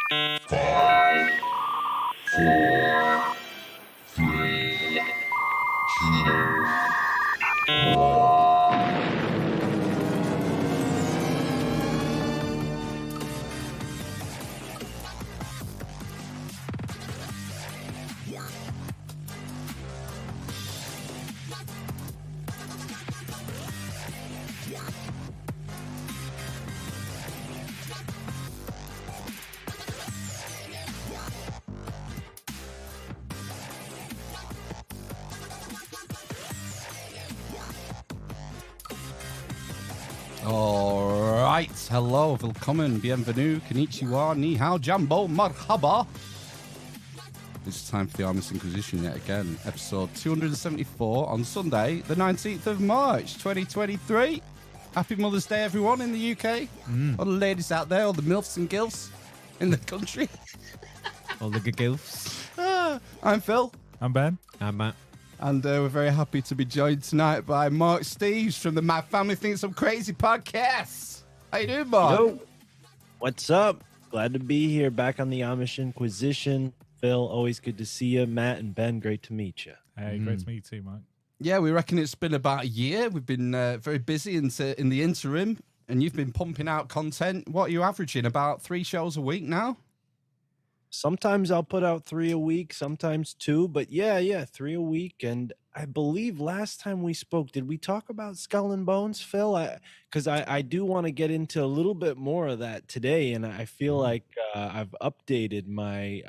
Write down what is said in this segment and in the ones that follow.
Five, four, three, two, All right. Hello, willkommen, bienvenue, konnichiwa, ni hao, jambo, marhaba. It's time for the Armist Inquisition yet again. Episode 274 on Sunday, the 19th of March, 2023. Happy Mother's Day, everyone in the UK. All the ladies out there, all the MILFs and GILFs in the country. All the gilfs. I'm Phil. I'm Ben. I'm Matt. And we're very happy to be joined tonight by Mark Steeves from the My Family Thinks I'm Crazy podcast. How you doing, Mark? Yo, what's up? Glad to be here back on the Amish Inquisition. Phil, always good to see you. Matt and Ben, great to meet you. Hey, great to meet you too, Mike. Yeah, we reckon it's been about a year. We've been very busy in the interim, and you've been pumping out content. What are you averaging? About 3 shows a week now? Sometimes I'll put out 3 a week, sometimes 2, but yeah, 3 a week. And I believe last time we spoke, did we talk about Skull and Bones, Phil? Because I do want to get into a little bit more of that today, and I feel like I've updated my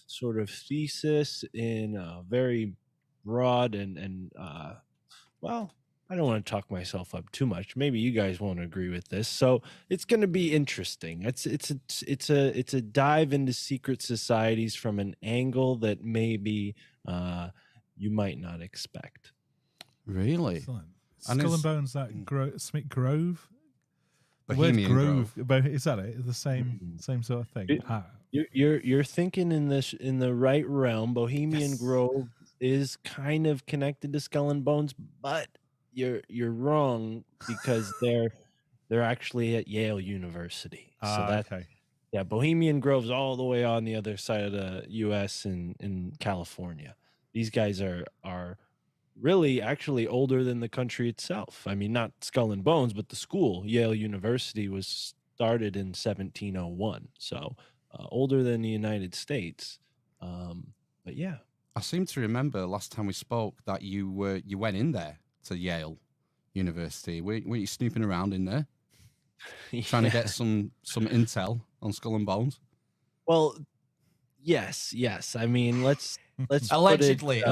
sort of thesis in a very broad and well, I don't want to talk myself up too much. Maybe you guys won't agree with this. So it's going to be interesting. It's a dive into secret societies from an angle that maybe you might not expect. Really? Excellent. And Skull it's- and Bones, that Smith Grove. The word Bohemian Grove. Is that it? The same sort of thing. You're thinking in the right realm. Bohemian Yes. Grove is kind of connected to Skull and Bones, but you're wrong because they're actually at Yale University. Okay. Yeah, Bohemian Grove's all the way on the other side of the U.S. in California. These guys are really actually older than the country itself. I mean, not Skull and Bones, but the school, Yale University, was started in 1701, so older than the United States. But yeah. I seem to remember last time we spoke that you went in there to Yale University. Were you snooping around in there, trying to get some intel on Skull and Bones? Well, yes. I mean, let's Allegedly.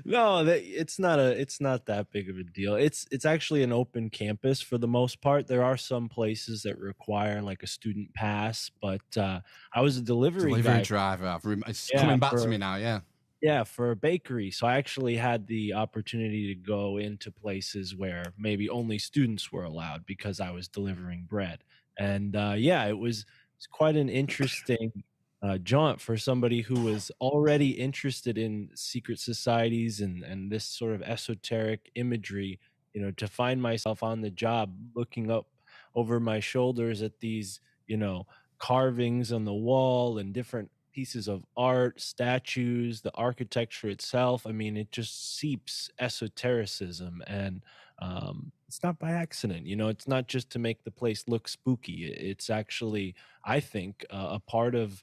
No, it's not that big of a deal. It's actually an open campus for the most part. There are some places that require like a student pass, but I was a delivery guy. driver. It's Yeah, coming back to for- me now. Yeah. Yeah, for a bakery. So I actually had the opportunity to go into places where maybe only students were allowed because I was delivering bread. And yeah, it's quite an interesting jaunt for somebody who was already interested in secret societies and this sort of esoteric imagery, to find myself on the job looking up over my shoulders at these, carvings on the wall and different pieces of art, statues, the architecture itself. I mean, it just seeps esotericism, and it's not by accident. It's not just to make the place look spooky. It's actually, I think, a part of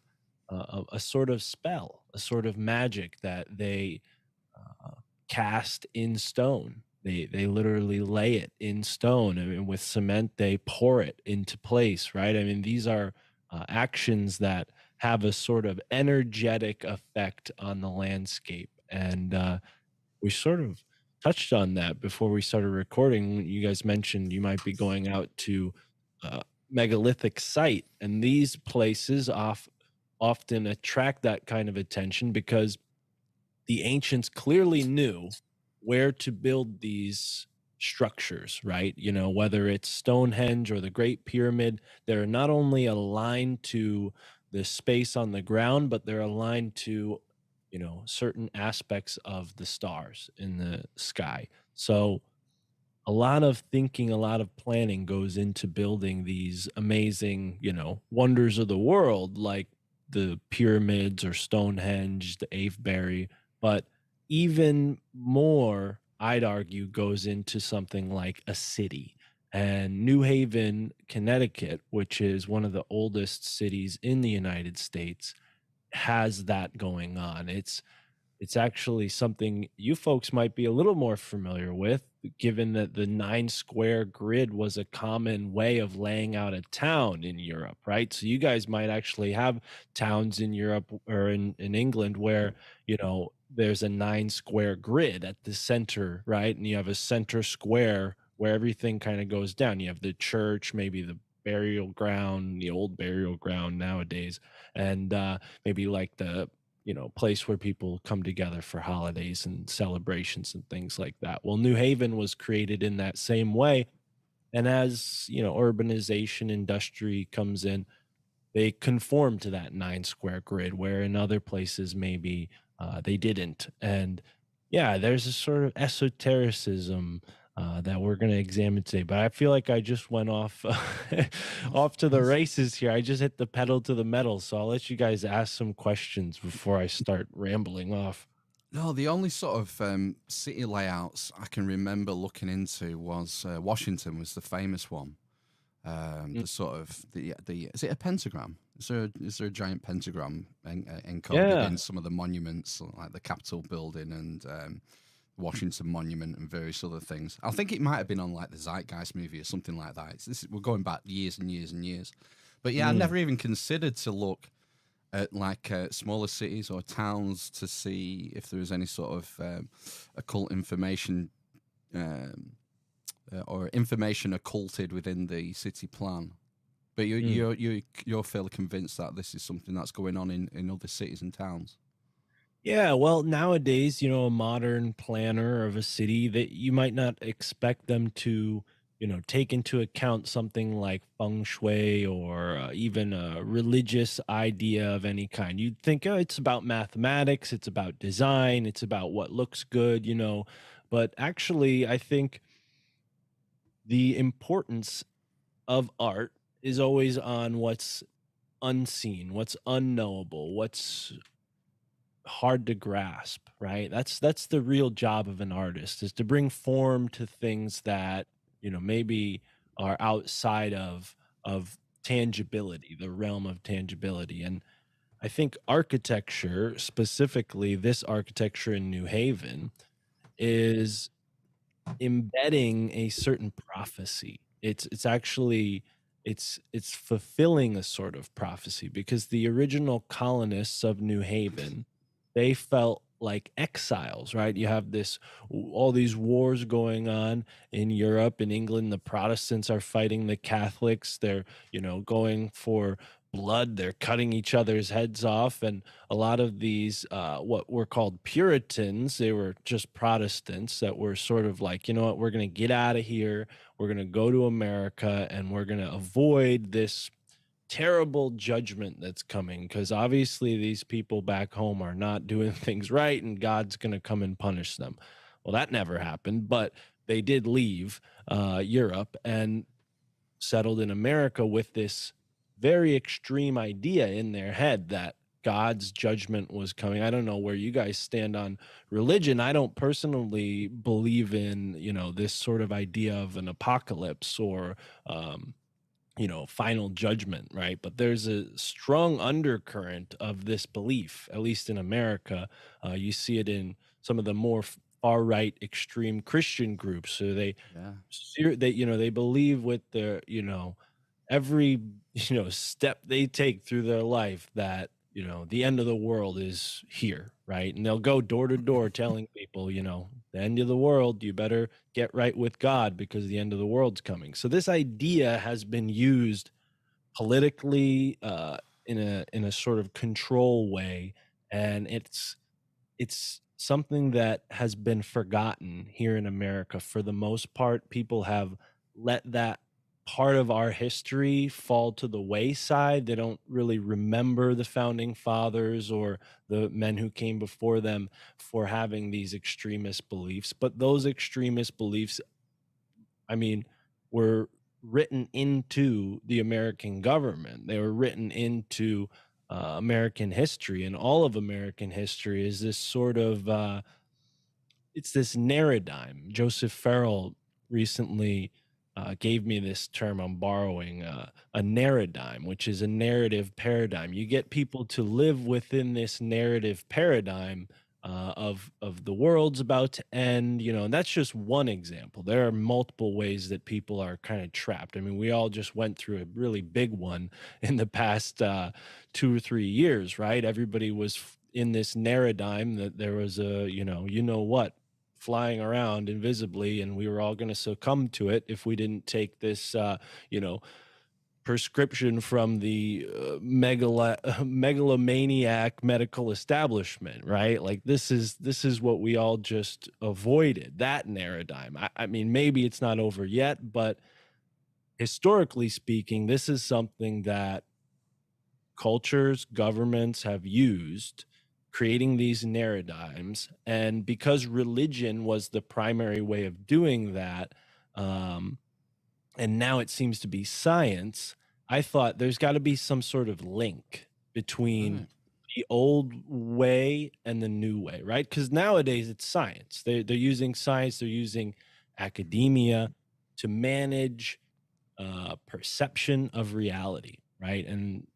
a sort of spell, a sort of magic that they cast in stone. They literally lay it in stone, and with cement they pour it into place, right? I mean, these are actions that have a sort of energetic effect on the landscape. And we sort of touched on that before we started recording. You guys mentioned you might be going out to a megalithic site, and these places often attract that kind of attention because the ancients clearly knew where to build these structures, right? Whether it's Stonehenge or the Great Pyramid, they're not only aligned to the space on the ground, but they're aligned to, certain aspects of the stars in the sky. So a a lot of thinking, a lot of planning goes into building these amazing, wonders of the world like the pyramids or Stonehenge, the Avebury. But even more, I'd argue, goes into something like a city. And New Haven, Connecticut, which is one of the oldest cities in the United States, has that going on. It's actually something you folks might be a little more familiar with, given that the 9 square grid was a common way of laying out a town in Europe, right? So you guys might actually have towns in Europe or in England where, there's a 9 square grid at the center, right? And you have a center square where everything kind of goes down. You have the church, maybe the burial ground, the old burial ground nowadays, and maybe like the place where people come together for holidays and celebrations and things like that. Well, New Haven was created in that same way. And as, urbanization, industry comes in, they conform to that 9 square grid, where in other places maybe they didn't. And yeah, there's a sort of esotericism that we're going to examine today. But I feel like I just went off off to the races here. I just hit the pedal to the metal. So I'll let you guys ask some questions before I start rambling off. No, the only sort of city layouts I can remember looking into was Washington was the famous one. The sort of the is it a pentagram? Is there a giant pentagram encoded Yeah. in some of the monuments like the Capitol building and Washington Monument and various other things? I think it might have been on like the Zeitgeist movie or something like that. We're going back years and years and years, but yeah, I never even considered to look at like smaller cities or towns to see if there was any sort of occult information. Or information occulted within the city plan, but you're fairly convinced that this is something that's going on in other cities and towns. Yeah, well, nowadays, a modern planner of a city, that you might not expect them to, take into account something like feng shui or even a religious idea of any kind. You'd think, oh, it's about mathematics, it's about design, it's about what looks good, but actually, I think the importance of art is always on what's unseen, what's unknowable, what's hard to grasp, right? That's the real job of an artist, is to bring form to things that, maybe are outside of tangibility, the realm of tangibility. And I think architecture, specifically this architecture in New Haven, is embedding a certain prophecy. It's actually it's fulfilling a sort of prophecy, because the original colonists of New Haven, they felt like exiles, right? You have all these wars going on in Europe. In England, the Protestants are fighting the Catholics. They're, going for blood. They're cutting each other's heads off. And a lot of these, what were called Puritans, they were just Protestants that were sort of like, you know what, we're going to get out of here. We're going to go to America and we're going to avoid this terrible judgment that's coming, because obviously these people back home are not doing things right and God's going to come and punish them. Well, that never happened, but they did leave Europe and settled in America with this very extreme idea in their head that God's judgment was coming. I don't know where you guys stand on religion. I don't personally believe in, this sort of idea of an apocalypse or, final judgment, right? But there's a strong undercurrent of this belief, at least in America. You see it in some of the more far right extreme Christian groups. So they believe with their, every, step they take through their life that, the end of the world is here, right? And they'll go door to door telling people, the end of the world, you better get right with God because the end of the world's coming. So this idea has been used politically in a sort of control way, and it's something that has been forgotten here in America. For the most part, people have let that part of our history fall to the wayside. They don't really remember the founding fathers or the men who came before them for having these extremist beliefs. But those extremist beliefs I mean, were written into the American government. They were written into American history, and all of American history is this sort of it's this narrative. Joseph Farrell recently gave me this term I'm borrowing, a narrative, which is a narrative paradigm. You get people to live within this narrative paradigm of the world's about to end, and that's just one example. There are multiple ways that people are kind of trapped. I mean, we all just went through a really big one in the past 2 or 3 years, right? Everybody was in this narrative that there was a, what, flying around invisibly, and we were all going to succumb to it if we didn't take this you know prescription from the megalomaniac medical establishment, right? Like this is what we all just avoided, that narrative. I mean, maybe it's not over yet, but historically speaking, this is something that cultures, governments have used, creating these narratives. And because religion was the primary way of doing that, um, and now it seems to be science, I thought there's got to be some sort of link between Right. the old way and the new way, right? Because nowadays it's science. They're using science, they're using academia to manage perception of reality, right? And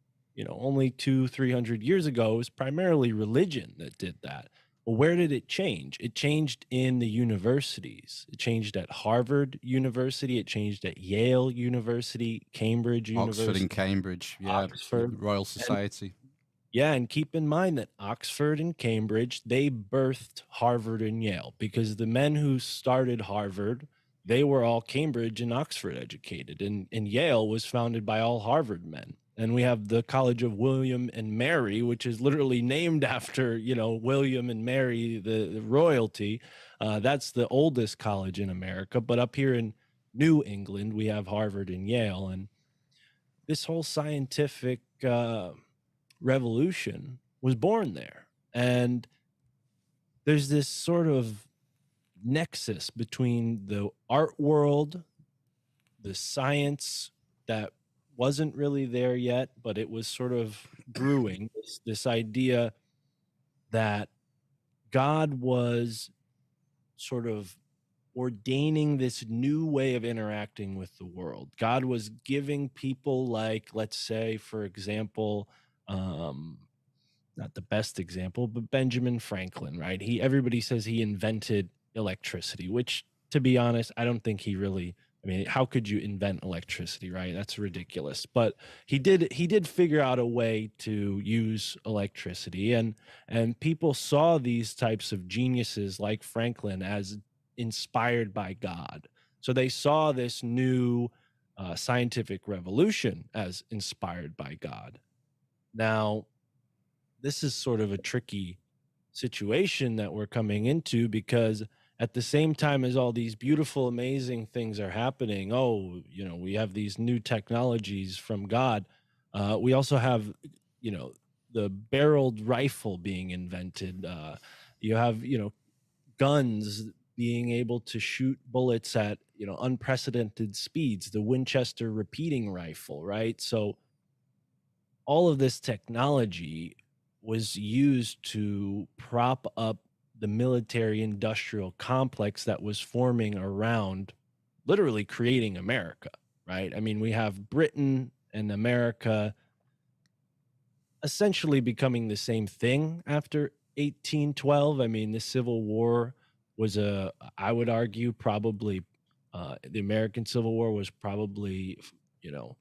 only 200-300 years ago, it was primarily religion that did that. Well, where did it change? It changed in the universities. It changed at Harvard University. It changed at Yale University, Cambridge Oxford University, and Cambridge. Yeah. The Oxford. Royal And Society. yeah, and keep in mind that Oxford and Cambridge, they birthed Harvard and Yale, because the men who started Harvard, they were all Cambridge and Oxford educated, and Yale was founded by all Harvard men. And we have the College of William and Mary, which is literally named after, William and Mary, the royalty. That's the oldest college in America. But up here in New England, we have Harvard and Yale. And this whole scientific revolution was born there. And there's this sort of nexus between the art world, the science that wasn't really there yet, but it was sort of brewing, this idea that God was sort of ordaining this new way of interacting with the world. God was giving people, like, let's say, for example, um, not the best example, but Benjamin Franklin, right? Everybody says he invented electricity, which, to be honest, I don't think he really. I mean, how could you invent electricity, right? That's ridiculous. But he did figure out a way to use electricity, and people saw these types of geniuses like Franklin as inspired by God. So they saw this new scientific revolution as inspired by God. Now, this is sort of a tricky situation that we're coming into, because at the same time as all these beautiful, amazing things are happening, we have these new technologies from God. We also have, the barreled rifle being invented. You have, guns being able to shoot bullets at, unprecedented speeds, the Winchester repeating rifle, right? So all of this technology was used to prop up the military industrial complex that was forming around literally creating America, right? I mean, we have Britain and America essentially becoming the same thing after 1812. I mean, the Civil War was I would argue, probably the American Civil War was probably, you know,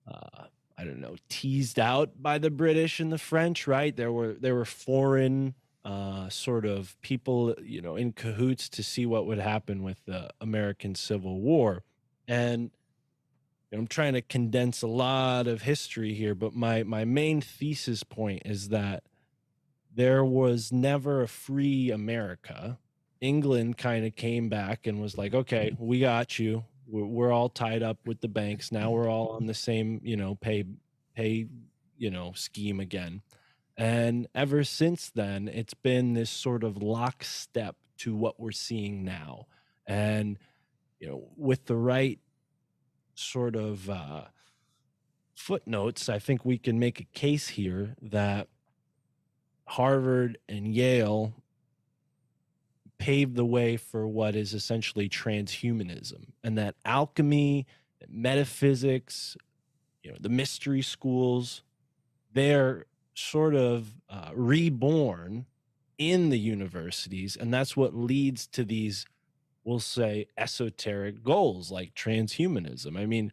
I don't know, teased out by the British and the French, right? There were foreign sort of people, in cahoots to see what would happen with the American Civil War. And I'm trying to condense a lot of history here, but my main thesis point is that there was never a free America. England kind of came back and was like, okay, we got you. We're all tied up with the banks. Now we're all on the same, pay, scheme again. And ever since then, it's been this sort of lockstep to what we're seeing now. And with the right sort of footnotes, I think we can make a case here that Harvard and Yale paved the way for what is essentially transhumanism, and that alchemy, metaphysics, the mystery schools, they're sort of reborn in the universities, and that's what leads to these, we'll say, esoteric goals like transhumanism. I mean,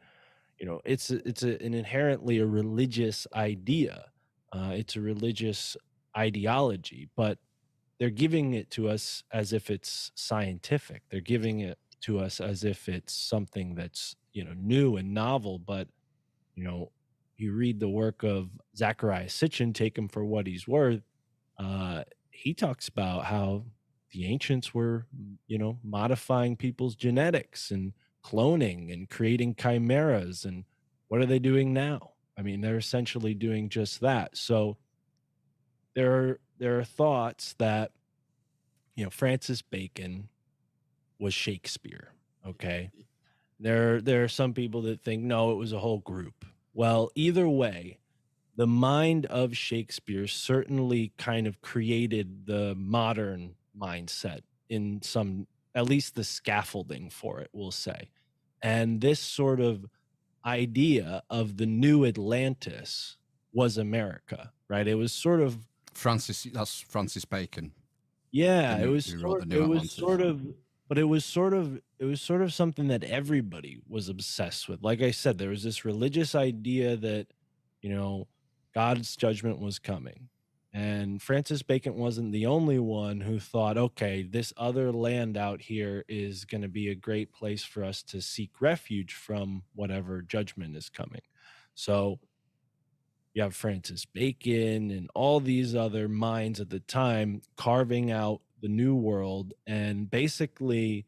it's an inherently a religious idea. It's a religious ideology, but they're giving it to us as if it's scientific. They're giving it to us as if it's something that's new and novel. But you read the work of Zachariah Sitchin, take him for what he's worth. He talks about how the ancients were modifying people's genetics and cloning and creating chimeras. And what are they doing now? I mean, they're essentially doing just that. So there are thoughts that Francis Bacon was Shakespeare. Okay, there are some people that think no, it was a whole group. Well, either way, the mind of Shakespeare certainly kind of created the modern mindset in some, at least the scaffolding for it, we'll say. And this sort of idea of the new Atlantis was America, right? It was sort of That's Francis Bacon. yeah, Who it was wrote the sort, New it was Atlantis. sort of, but it was sort of something that everybody was obsessed with. Like I said, there was this religious idea that God's judgment was coming, and Francis Bacon wasn't the only one who thought, okay, this other land out here is going to be a great place for us to seek refuge from whatever judgment is coming. So you have Francis Bacon and all these other minds at the time carving out the new world and basically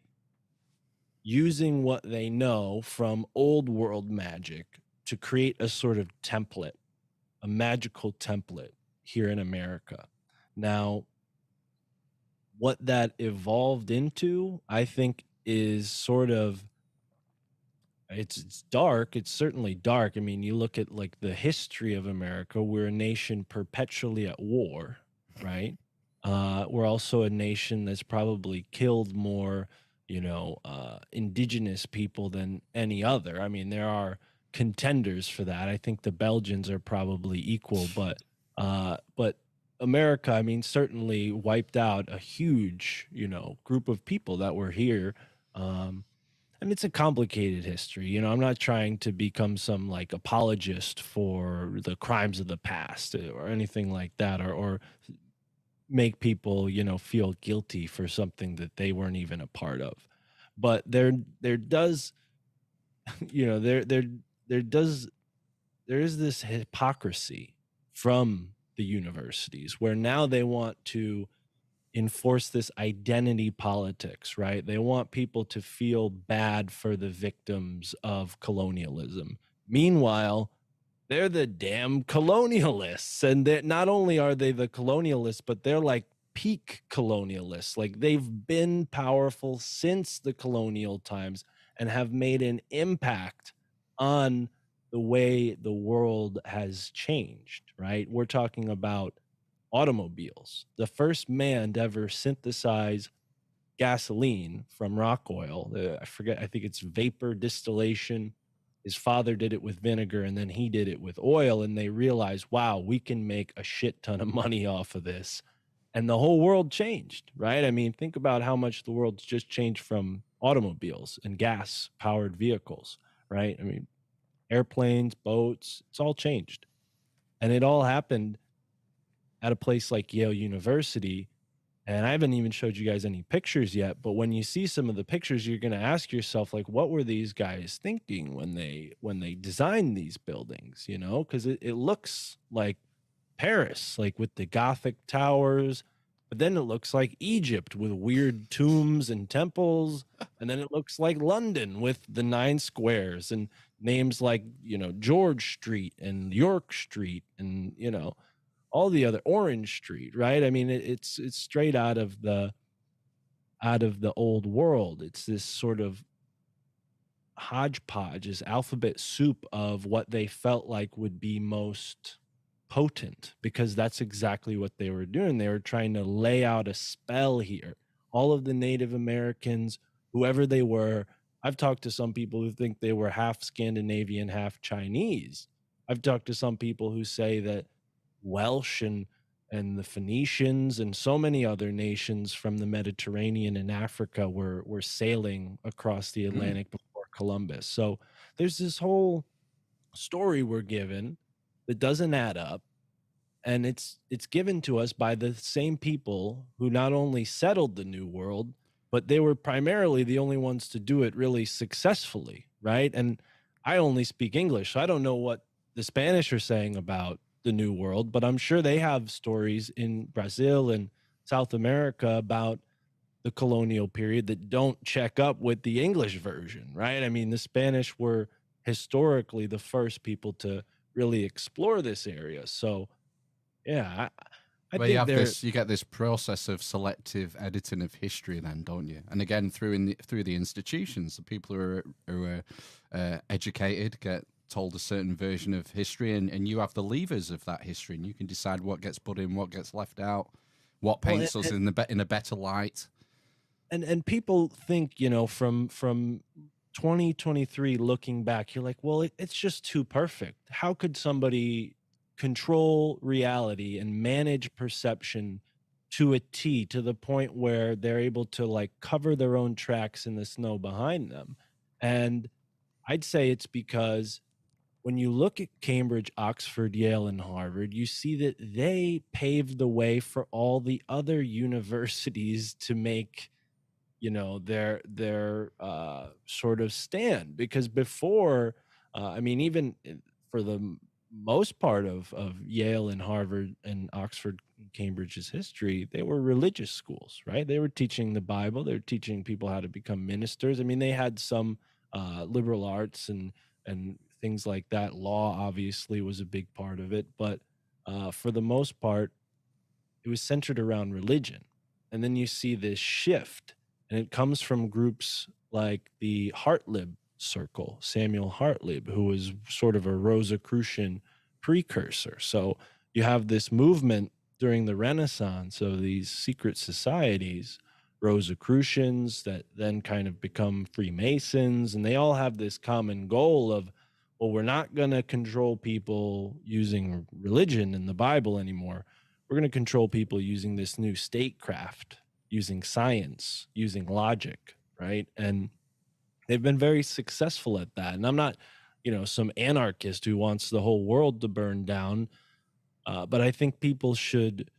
using what they know from old world magic to create a sort of template, a magical template here in America. Now, what that evolved into, I think, is sort of it's dark. It's certainly dark. I mean, you look at like the history of America, we're a nation perpetually at war, right? We're also a nation that's probably killed more, indigenous people than any other. I mean, there are contenders for that. I think the Belgians are probably equal, but America, I mean, certainly wiped out a huge, group of people that were here. And it's a complicated history. I'm not trying to become some like apologist for the crimes of the past or anything like that, or make people, feel guilty for something that they weren't even a part of. But there does, there is this hypocrisy from the universities where now they want to enforce this identity politics, right? They want people to feel bad for the victims of colonialism. Meanwhile, they're the damn colonialists. And not only are they the colonialists, but they're like peak colonialists. Like they've been powerful since the colonial times and have made an impact on the way the world has changed, right? We're talking about automobiles. The first man to ever synthesize gasoline from rock oil. I forget, I think it's vapor distillation. His father did it with vinegar and then he did it with oil. And they realized, wow, we can make a shit ton of money off of this. And the whole world changed, right? I mean, think about how much the world's just changed from automobiles and gas powered vehicles, right? I mean, airplanes, boats, it's all changed. And it all happened at a place like Yale University. And I haven't even showed you guys any pictures yet, but when you see some of the pictures, you're going to ask yourself, like, what were these guys thinking when they designed these buildings, because it looks like Paris, like with the Gothic towers, but then it looks like Egypt with weird tombs and temples. And then it looks like London with the 9 squares and names like, George Street and York Street and, all the other Orange Street, right? I mean, it's straight out of the old world. It's this sort of hodgepodge, this alphabet soup of what they felt like would be most potent, because that's exactly what they were doing. They were trying to lay out a spell here. All of the Native Americans, whoever they were, I've talked to some people who think they were half Scandinavian, half Chinese. I've talked to some people who say that Welsh and the Phoenicians and so many other nations from the Mediterranean and Africa were sailing across the Atlantic before Columbus. So there's this whole story we're given that doesn't add up, and it's given to us by the same people who not only settled the New World, but they were primarily the only ones to do it really successfully, right? And I only speak English, so I don't know what the Spanish are saying about the New World, but I'm sure they have stories in Brazil and South America about the colonial period that don't check up with the English version, right? I mean, the Spanish were historically the first people to really explore this area. So, yeah, I Well, you think have they're this, you get this process of selective editing of history, then, don't you? And again, through the institutions, the people who are educated get told a certain version of history, and you have the levers of that history, and you can decide what gets put in, what gets left out, what well, paints us in a better light. and people think, from 2023 looking back, you're like, well, it's just too perfect. How could somebody control reality and manage perception to a T, to the point where they're able to like cover their own tracks in the snow behind them? And I'd say it's because when you look at Cambridge, Oxford, Yale, and Harvard, you see that they paved the way for all the other universities to make, their sort of stand. Because before, I mean, even for the most part of Yale and Harvard and Oxford and Cambridge's history, they were religious schools, right? They were teaching the Bible. They were teaching people how to become ministers. I mean, they had some liberal arts and things like that. Law obviously was a big part of it, but for the most part, it was centered around religion. And then you see this shift, and it comes from groups like the Hartlib Circle, Samuel Hartlib, who was sort of a Rosicrucian precursor. So you have this movement during the Renaissance of these secret societies, Rosicrucians that then kind of become Freemasons, and they all have this common goal of, well, we're not going to control people using religion and the Bible anymore. We're going to control people using this new statecraft, using science, using logic, right? And they've been very successful at that. And I'm not, some anarchist who wants the whole world to burn down, but I think people should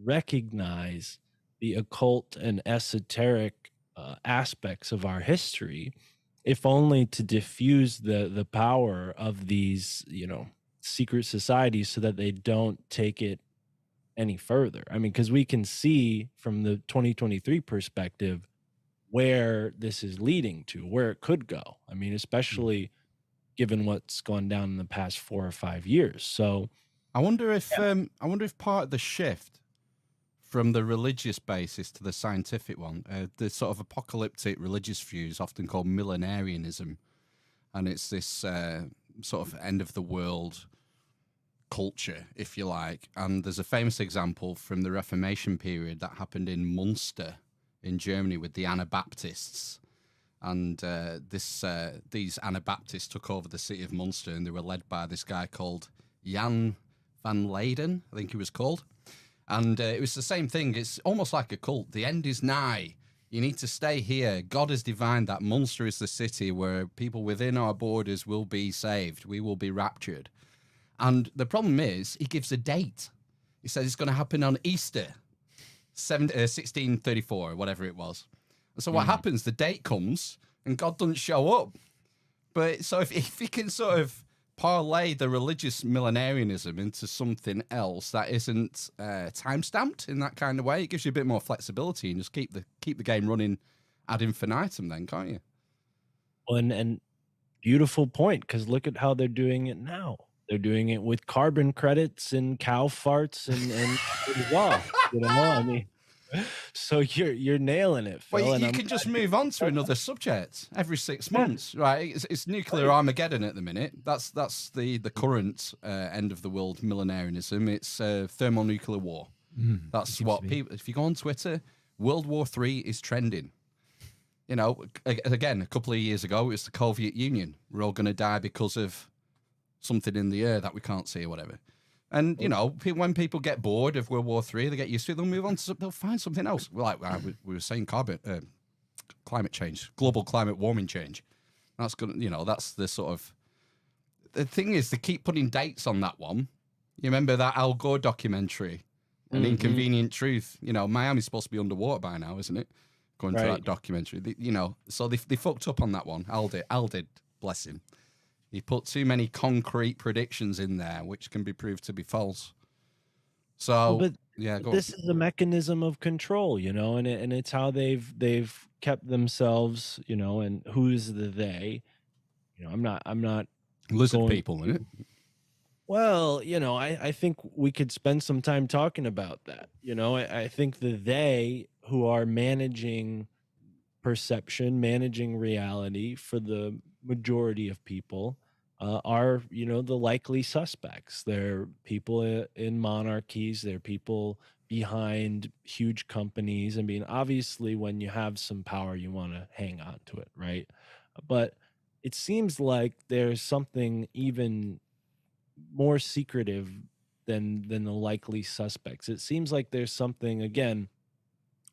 recognize the occult and esoteric aspects of our history, if only to diffuse the power of these, secret societies so that they don't take it any further. I mean, because we can see from the 2023 perspective where this is leading to, where it could go. I mean, especially given what's gone down in the past 4 or 5 years. So I wonder if part of the shift from the religious basis to the scientific one, the sort of apocalyptic religious view is often called millenarianism, and it's this sort of end of the world culture, if you like. And there's a famous example from the Reformation period that happened in Munster in Germany with the Anabaptists. And these Anabaptists took over the city of Munster, and they were led by this guy called Jan van Leyden, I think he was called. And it was the same thing. It's almost like a cult. The end is nigh. You need to stay here. God has divined that Munster is the city where people within our borders will be saved. We will be raptured. And the problem is, he gives a date. He says it's going to happen on Easter, 1634, or whatever it was. And so what happens? The date comes, and God doesn't show up. But so if he can sort of parlay the religious millenarianism into something else that isn't time-stamped in that kind of way, it gives you a bit more flexibility and just keep the game running ad infinitum then, can't you? Well, and beautiful point, because look at how they're doing it now. They're doing it with carbon credits and cow farts and well, I mean, So you're nailing it, Well, Phil. And you I'm can just glad move on to another subject every 6 months, right? It's nuclear Armageddon at the minute. That's the current end of the world millenarianism. It's thermonuclear war. That's seems what to be. people. If you go on Twitter, World War III is trending. You know, again, a couple of years ago, it was the Soviet Union. We're all going to die because of something in the air that we can't see or whatever. And, you know, when people get bored of World War III, they get used to it, they'll move on to, they'll find something else. Like we were saying, climate change, global climate warming change. That's good. You know, that's the sort of, the thing is, they keep putting dates on that one. You remember that Al Gore documentary, An Inconvenient Truth? You know, Miami's supposed to be underwater by now, isn't it? Going to that documentary. You know, so they fucked up on that one. Al did, bless him. He put too many concrete predictions in there, which can be proved to be false. So, but yeah, go this on. is a mechanism of control, you know, and it's how they've kept themselves, you know, and who's the they? You know, I'm not Lizard going people, isn't it? Well, you know, I think we could spend some time talking about that. You know, I think the they who are managing perception, managing reality for the majority of people are, you know, the likely suspects. They're people in monarchies, they're people behind huge companies. I mean, obviously, when you have some power, you want to hang on to it, right? But it seems like there's something even more secretive than the likely suspects. It seems like there's something, again,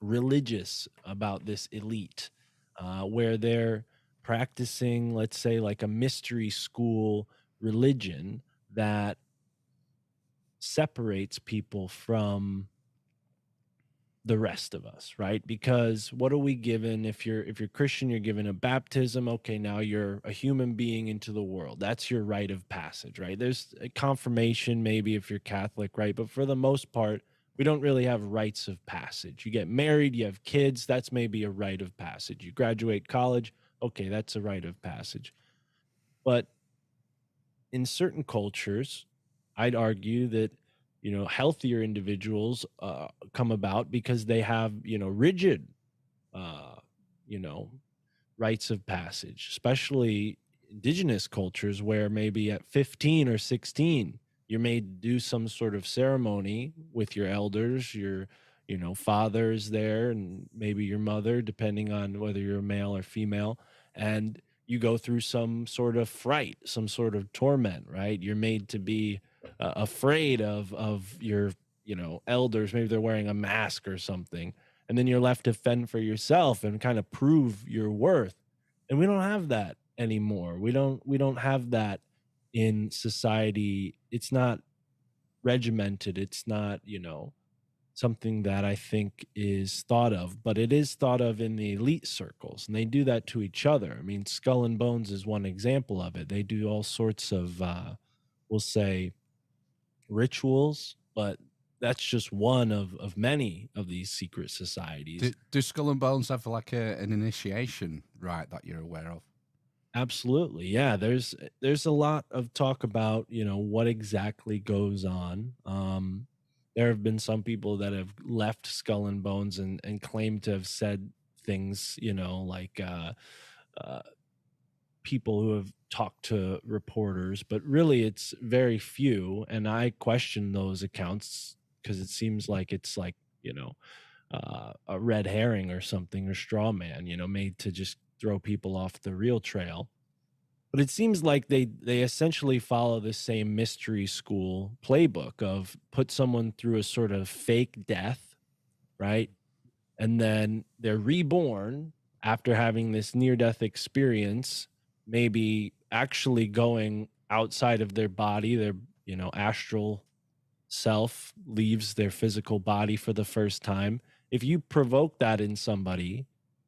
religious about this elite, where they're practicing, let's say, like a mystery school religion that separates people from the rest of us, right? Because what are we given? If you're Christian, you're given a baptism. Okay, now you're a human being into the world. That's your rite of passage, right? There's a confirmation, maybe if you're Catholic, right? But for the most part, we don't really have rites of passage. You get married, you have kids, that's maybe a rite of passage. You graduate college, okay, that's a rite of passage. But in certain cultures, I'd argue that, you know, healthier individuals come about because they have, you know, rigid, you know, rites of passage, especially indigenous cultures where maybe at 15 or 16 you're made to do some sort of ceremony with your elders, your, you know, fathers there, and maybe your mother, depending on whether you're male or female, and you go through some sort of fright, some sort of torment, right? You're made to be afraid of your, you know, elders. Maybe they're wearing a mask or something, and then you're left to fend for yourself and kind of prove your worth. And we don't have that anymore. We don't have that in society. It's not regimented. It's not, you know, something that I think is thought of, but it is thought of in the elite circles, and they do that to each other. I mean, Skull and Bones is one example of it. They do all sorts of, we'll say, rituals, but that's just one of many of these secret societies. Do Skull and Bones have like an initiation rite that you're aware of? Absolutely. Yeah, there's a lot of talk about, you know, what exactly goes on. There have been some people that have left Skull and Bones and claim to have said things, you know, like uh people who have talked to reporters, but really it's very few. And I question those accounts because it seems like it's like, you know, a red herring or something, or straw man, you know, made to just throw people off the real trail. But it seems like they essentially follow the same mystery school playbook of put someone through a sort of fake death, right? And then they're reborn after having this near death experience, maybe actually going outside of their body, their, you know, astral self leaves their physical body for the first time. If you provoke that in somebody,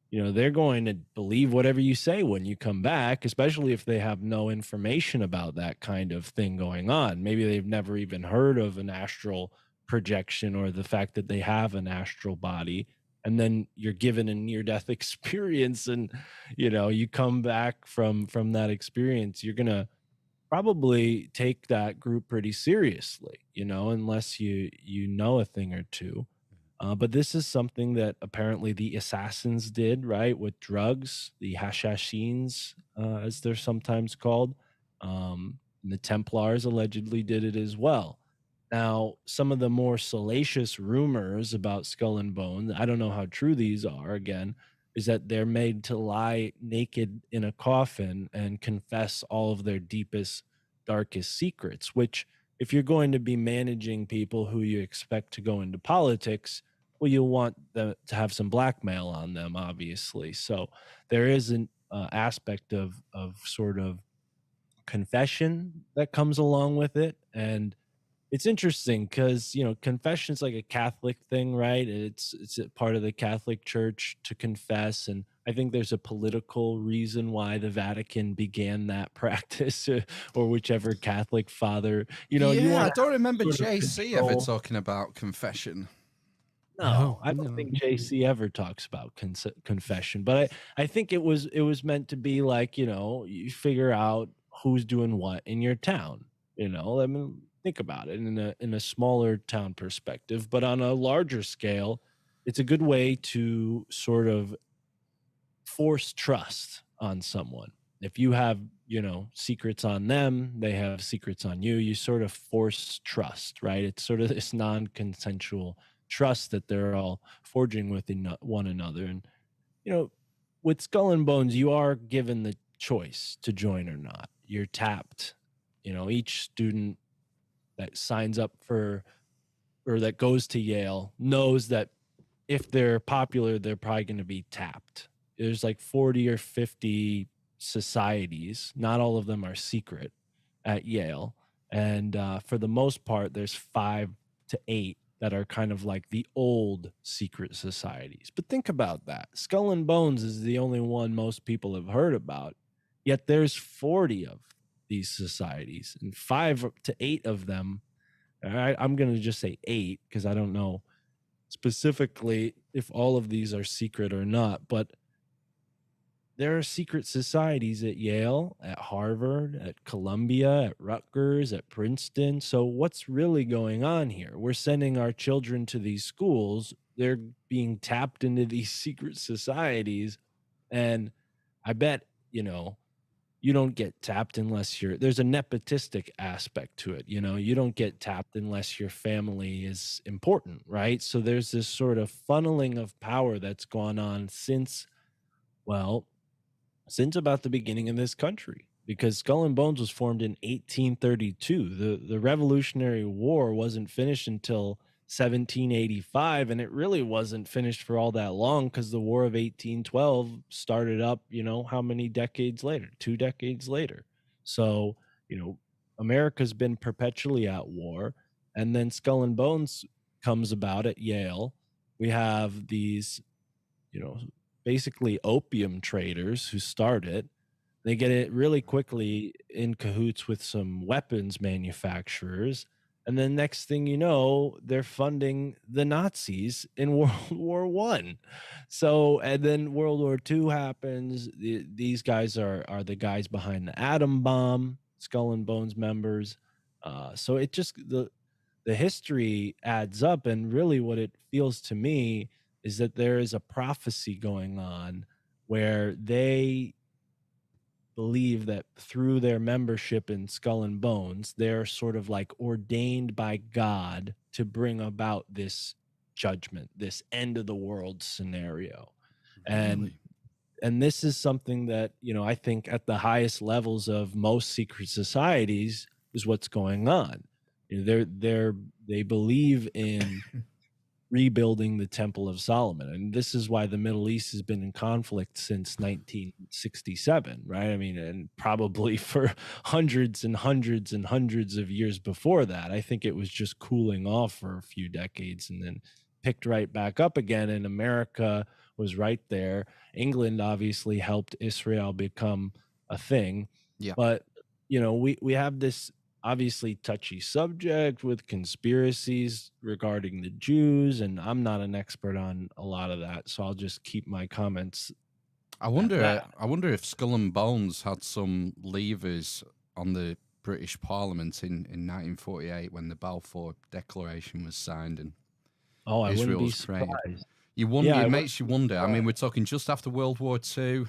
you know, they're going to believe whatever you say when you come back, especially if they have no information about that kind of thing going on. Maybe they've never even heard of an astral projection or the fact that they have an astral body. And then you're given a near death experience, and, you know, you come back from that experience, you're going to probably take that group pretty seriously, you know, unless you know a thing or two. But this is something that apparently the assassins did, right, with drugs, the hashashins, as they're sometimes called. And the Templars allegedly did it as well. Now, some of the more salacious rumors about Skull and Bones, I don't know how true these are, again, is that they're made to lie naked in a coffin and confess all of their deepest, darkest secrets, which, if you're going to be managing people who you expect to go into politics, well, you'll want them to have some blackmail on them, obviously. So there is an aspect of sort of confession that comes along with it, and it's interesting because confession's like a Catholic thing, right? It's a part of the Catholic Church to confess, and I think there's a political reason why the Vatican began that practice, or whichever Catholic father. You Yeah, want I to don't remember sort of JC ever control. talking about confession. No, I don't No. think JC ever talks about confession, but I think it was meant to be like, you figure out who's doing what in your town. I mean, think about it in a smaller town perspective, but on a larger scale, it's a good way to sort of force trust on someone. If you have, secrets on them, they have secrets on you, you sort of force trust, right? It's sort of this non-consensual trust that they're all forging with one another. And, you know, with Skull and Bones, you are given the choice to join or not. You're tapped. Each student that signs up for or that goes to Yale knows that if they're popular, they're probably going to be tapped. There's like 40 or 50 societies. Not all of them are secret at Yale. And for the most part, there's 5 to 8 that are kind of like the old secret societies. But think about that. Skull and Bones is the only one most people have heard about. Yet there's 40 of these societies, and 5 to 8 of them, I'm going to just say 8 because I don't know specifically if all of these are secret or not, but there are secret societies at Yale, at Harvard, at Columbia, at Rutgers, at Princeton. So what's really going on here? We're sending our children to these schools. They're being tapped into these secret societies. And I bet, you don't get tapped unless there's a nepotistic aspect to it. You don't get tapped unless your family is important, right? So there's this sort of funneling of power that's gone on since about the beginning of this country, because Skull and Bones was formed in 1832. The Revolutionary War wasn't finished until 1785, and it really wasn't finished for all that long because the War of 1812 started up, how many decades later? 2 decades later. So, America's been perpetually at war, and then Skull and Bones comes about at Yale. We have these, you know, basically opium traders who start it. They get it really quickly in cahoots with some weapons manufacturers. And then next thing you know, they're funding the Nazis in World War One. So, and then World War II happens. These guys are the guys behind the atom bomb, Skull and Bones members. So it just the history adds up, and really what it feels to me is that there is a prophecy going on where they believe that through their membership in Skull and Bones, they're sort of like ordained by God to bring about this judgment, this end of the world scenario. And Really? and this is something that, I think at the highest levels of most secret societies is what's going on. They believe in rebuilding the Temple of Solomon. And this is why the Middle East has been in conflict since 1967, right? I mean, and probably for hundreds and hundreds and hundreds of years before that. I think it was just cooling off for a few decades and then picked right back up again. And America was right there. England obviously helped Israel become a thing. Yeah. But, we have this obviously touchy subject with conspiracies regarding the Jews, and I'm not an expert on a lot of that, so I'll just keep my comments. I wonder if Skull and Bones had some levers on the British Parliament in 1948 when the Balfour Declaration was signed, and Oh, I wouldn't be Israel's created. surprised. You wonder. Yeah, I It wouldn't makes be you wonder. I mean, we're surprised. talking just after World War II.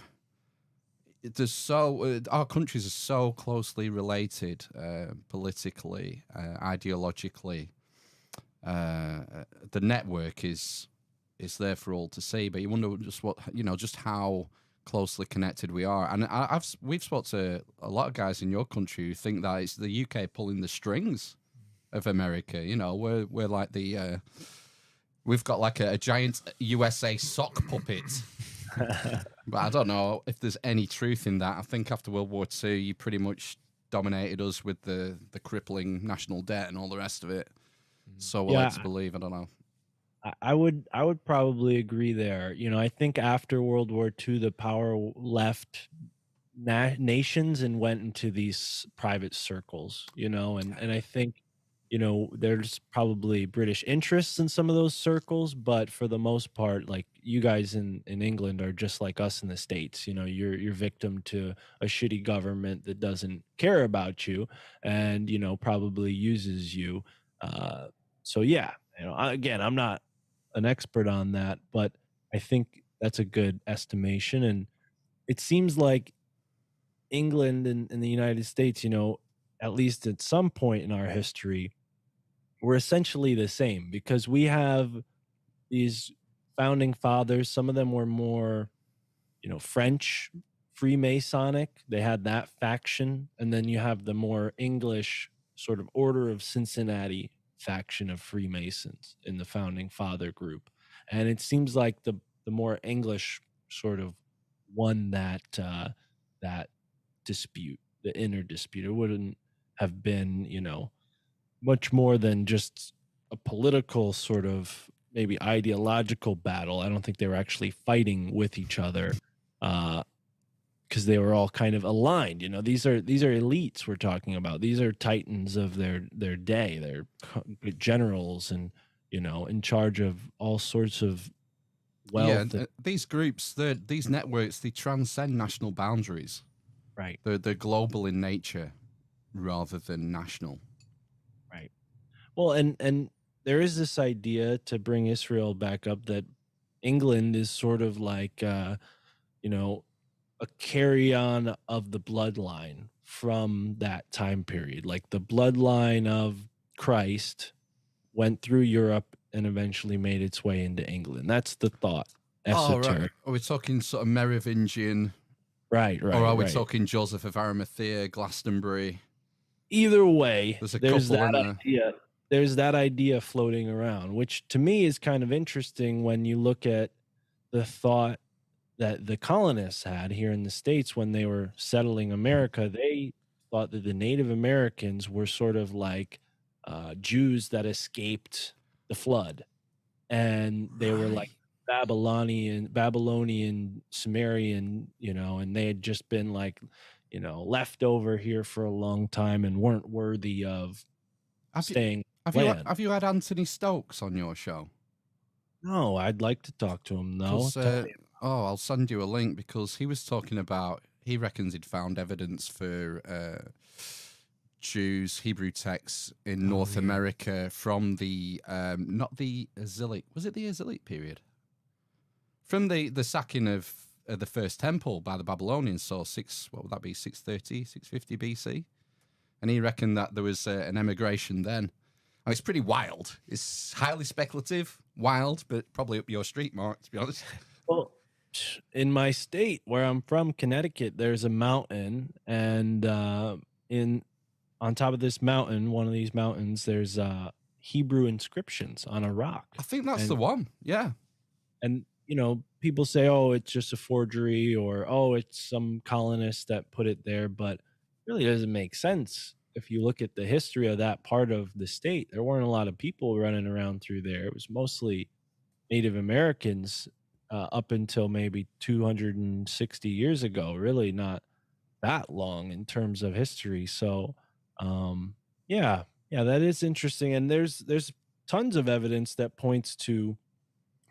There's our countries are so closely related politically, ideologically. The network is there for all to see, but you wonder just just how closely connected we are. And we've spoke to a lot of guys in your country who think that it's the UK pulling the strings of America. We're like we've got like a giant USA sock puppet. But I don't know if there's any truth in that. I think after World War II, you pretty much dominated us with the crippling national debt and all the rest of it. So we're led to Yeah, believe. I don't know. I would probably agree there. I think after World War II, the power left nations and went into these private circles. And I think there's probably British interests in some of those circles, but for the most part, like you guys in England are just like us in the States. You're victim to a shitty government that doesn't care about you and probably uses you. So yeah, again, I'm not an expert on that, but I think that's a good estimation. And it seems like England and the United States, at least at some point in our history, we're essentially the same because we have these founding fathers. Some of them were more, French Freemasonic. They had that faction. And then you have the more English sort of Order of Cincinnati faction of Freemasons in the founding father group. And it seems like the more English sort of won that dispute, the inner dispute. It wouldn't have been, much more than just a political sort of maybe ideological battle. I don't think they were actually fighting with each other because they were all kind of aligned. These are elites we're talking about. These are titans of their day. They're generals and in charge of all sorts of Yeah, wealth. these groups, these networks, they transcend national boundaries. Right, They're global in nature rather than national. right. Well, and there is this idea to bring Israel back up that England is sort of like you know a carry on of the bloodline from that time period. Like the bloodline of Christ went through Europe and eventually made its way into England. That's the thought. Oh, right. Esoteric. Are we talking sort of Merovingian, Right, or right, are we right. talking Joseph of Arimathea, Glastonbury? Either way, There's a there's couple that in there. idea. There's that idea floating around, which to me is kind of interesting when you look at the thought that the colonists had here in the States when they were settling America. They thought that the Native Americans were sort of like Jews that escaped the flood, and they were like Right. Babylonian, Sumerian, and they had just been like, left over here for a long time and weren't worthy of Have you staying have you land. have you had Anthony Stokes on your show? No, I'd like to talk to him though. Because I'll send you a link because he was talking about he reckons he'd found evidence for Jews, Hebrew texts in North America from the not the Azilic, was it the Azilic period? From the sacking of the first temple by the Babylonians, so what would that be, 630, 650 BC? And he reckoned that there was an emigration then. Oh, it's pretty wild. It's highly speculative, wild, but probably up your street, Mark, to be honest. Well, in my state where I'm from, Connecticut, there's a mountain, and in on top of this mountain, one of these mountains, there's Hebrew inscriptions on a rock. I think that's And the one. Yeah. and people say, oh, it's just a forgery, or oh, it's some colonist that put it there, but it really doesn't make sense. If you look at the history of that part of the state, there weren't a lot of people running around through there. It was mostly Native Americans up until maybe 260 years ago, really not that long in terms of history. So yeah, that is interesting. And there's tons of evidence that points to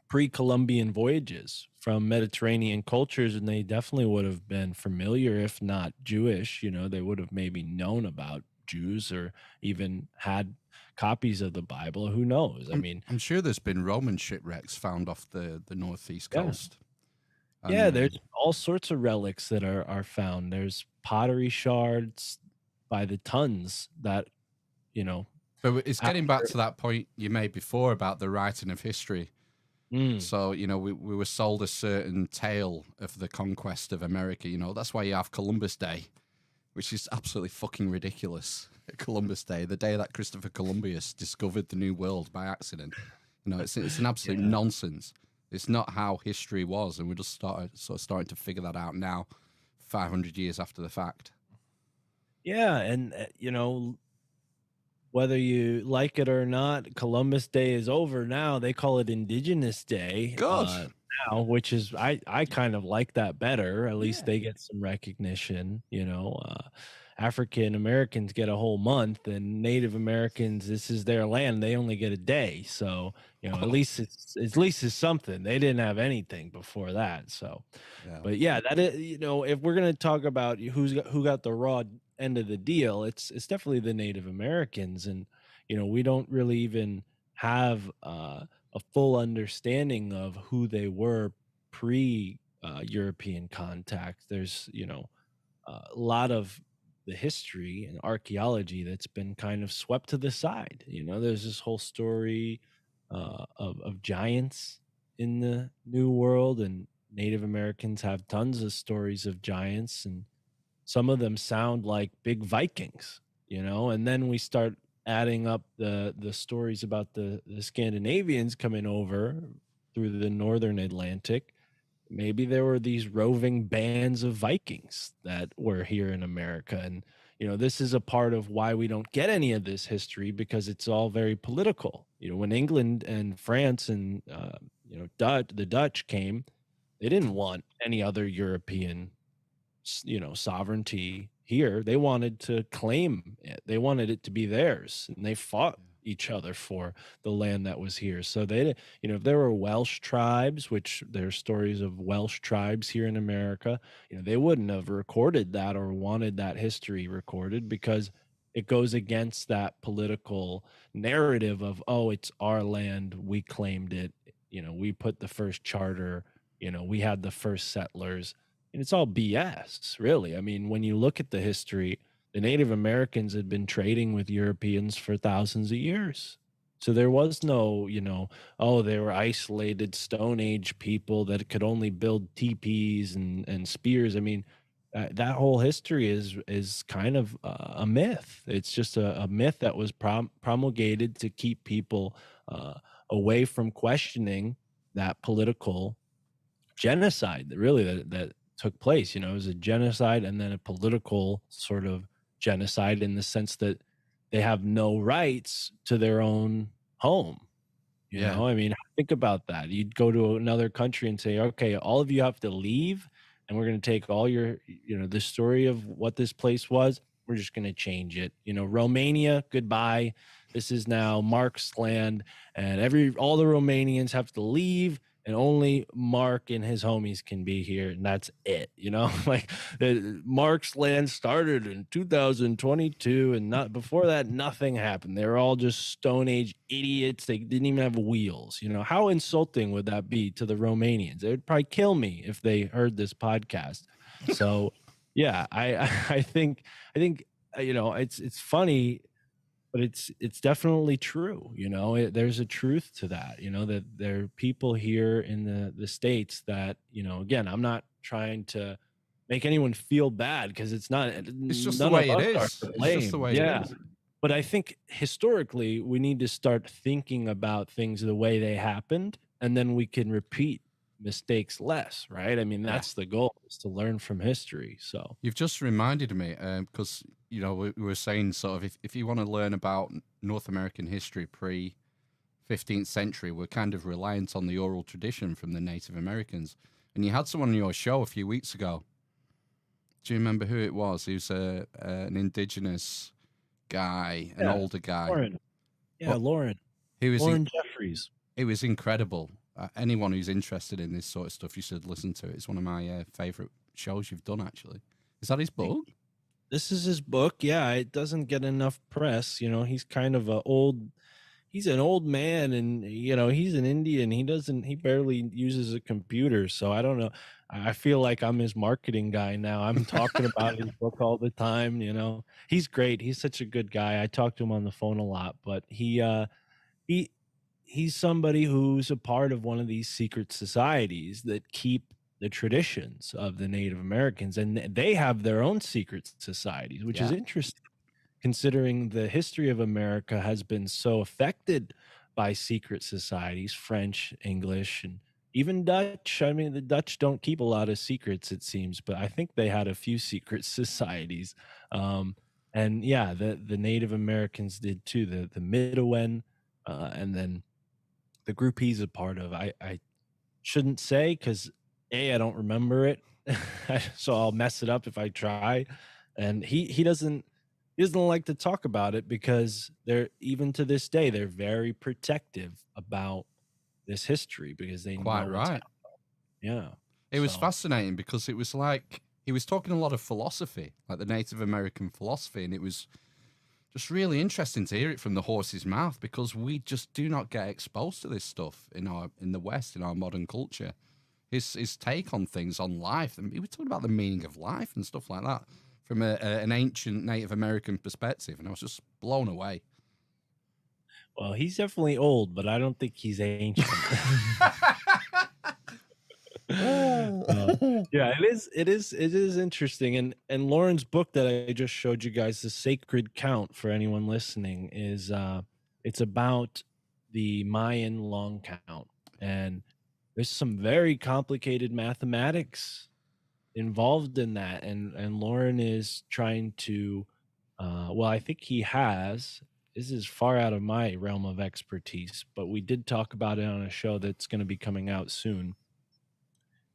pre-Columbian voyages from Mediterranean cultures, and they definitely would have been familiar, if not Jewish. They would have maybe known about Jews or even had copies of the Bible. Who knows? I mean, I'm sure there's been Roman shipwrecks found off the northeast yeah. coast. Yeah, And, there's all sorts of relics that are found. There's pottery shards by the tons that, you know, but it's getting back after to that point you made before about the writing of history. Mm, So, we were sold a certain tale of the conquest of America. That's why you have Columbus Day, which is absolutely fucking ridiculous. Columbus Day, the day that Christopher Columbus discovered the New World by accident. It's an absolute yeah. nonsense. It's not how history was, and we're just starting to figure that out now, 500 years after the fact. Yeah, and you know, whether you like it or not, Columbus Day is over now. They call it Indigenous Day Good. now, which is I kind of like that better. At least Yeah. they get some recognition. African Americans get a whole month, and Native Americans, this is their land. They only get a day. So at least it's something. They didn't have anything before that. So, Yeah. but yeah, that is if we're gonna talk about who got the raw end of the deal, it's definitely the Native Americans, and we don't really even have a full understanding of who they were pre European contact. There's a lot of the history and archaeology that's been kind of swept to the side. There's this whole story of giants in the New World, and Native Americans have tons of stories of giants, and some of them sound like big Vikings, and then we start adding up the stories about the Scandinavians coming over through the northern Atlantic. Maybe there were these roving bands of Vikings that were here in America. And, this is a part of why we don't get any of this history, because it's all very political. When England and France and, the Dutch came, they didn't want any other European, sovereignty here. They wanted to claim it. They wanted it to be theirs. And they fought each other for the land that was here. So they, if there were Welsh tribes, which there are stories of Welsh tribes here in America, they wouldn't have recorded that or wanted that history recorded, because it goes against that political narrative of, oh, it's our land, we claimed it, we put the first charter, we had the first settlers. And it's all BS, really. I mean, when you look at the history, the Native Americans had been trading with Europeans for thousands of years. So there was no, oh, they were isolated Stone Age people that could only build teepees and spears. I mean, that whole history is kind of a myth. It's just a myth that was promulgated to keep people away from questioning that political genocide that took place. It was a genocide and then a political sort of genocide, in the sense that they have no rights to their own home. I mean, think about that. You'd go to another country and say, okay, all of you have to leave, and we're going to take all your, the story of what this place was, we're just going to change it. Romania, goodbye. This is now Mark's land, and all the Romanians have to leave, and only Mark and his homies can be here, and that's it. Like Mark's land started in 2022, and not before that, nothing happened. They were all just Stone Age idiots. They didn't even have wheels. How insulting would that be to the Romanians? They would probably kill me if they heard this podcast. So, yeah, I think it's funny, but it's definitely true. There's a truth to that. That there are people here in the States that, again, I'm not trying to make anyone feel bad, because it's not. It's just the way it is. It's just the way it is. But I think historically we need to start thinking about things the way they happened, and then we can repeat mistakes less, right? I mean, that's the goal, is to learn from history. So you've just reminded me, because we were saying sort of if you want to learn about North American history pre 15th century, we're kind of reliant on the oral tradition from the Native Americans. And you had someone on your show a few weeks ago. Do you remember who it was? He was an indigenous guy, an older guy. Lauren. Yeah, Well, Lauren. He was Lauren Jeffries. It was incredible. Anyone who's interested in this sort of stuff, you should listen to it. It's one of my favorite shows you've done, actually. Is that his book? This is his book. Yeah, it doesn't get enough press. He's kind of he's an old man, and he's an Indian. He barely uses a computer. So I don't know. I feel like I'm his marketing guy now. I'm talking about his book all the time. He's great. He's such a good guy. I talk to him on the phone a lot, but he he's somebody who's a part of one of these secret societies that keep the traditions of the Native Americans, and they have their own secret societies, which is Yeah. interesting considering the history of America has been so affected by secret societies, French, English, and even Dutch. I mean, the Dutch don't keep a lot of secrets, it seems, but I think they had a few secret societies. Um, and yeah, the Native Americans did too, the Midewen, and then the group he's a part of. I shouldn't say because I don't remember it, so I'll mess it up if I try. And he doesn't like to talk about it because they're even to this day they're very protective about this history because they Quite know what's right. yeah. It was So fascinating because it was like he was talking a lot of philosophy, like the Native American philosophy, and it was just really interesting to hear it from the horse's mouth because we just do not get exposed to this stuff in the West, in our modern culture. His take on things, on life, and he was talking about the meaning of life and stuff like that from an ancient Native American perspective, and I was just blown away. well, he's definitely old, but I don't think he's ancient. Yeah, it is interesting. And Lauren's book that I just showed you guys, The Sacred Count, for anyone listening, is it's about the Mayan long count. And there's some very complicated mathematics involved in that. And Lauren is trying to well, I think he has. This is far out of my realm of expertise, but we did talk about it on a show that's going to be coming out soon.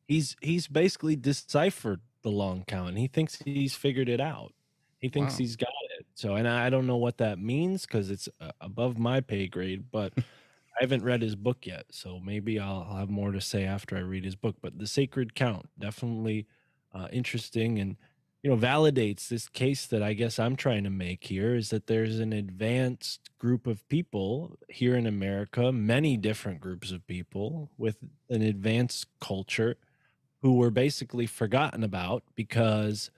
He's basically deciphered the long count, and he thinks he's figured it out. He thinks Wow. he's got it. So, and I don't know what that means because it's above my pay grade, but I haven't read his book yet. So maybe I'll have more to say after I read his book. But the Sacred Count, definitely interesting, and validates this case that I guess I'm trying to make here, is that there's an advanced group of people here in America, many different groups of people with an advanced culture who were basically forgotten about because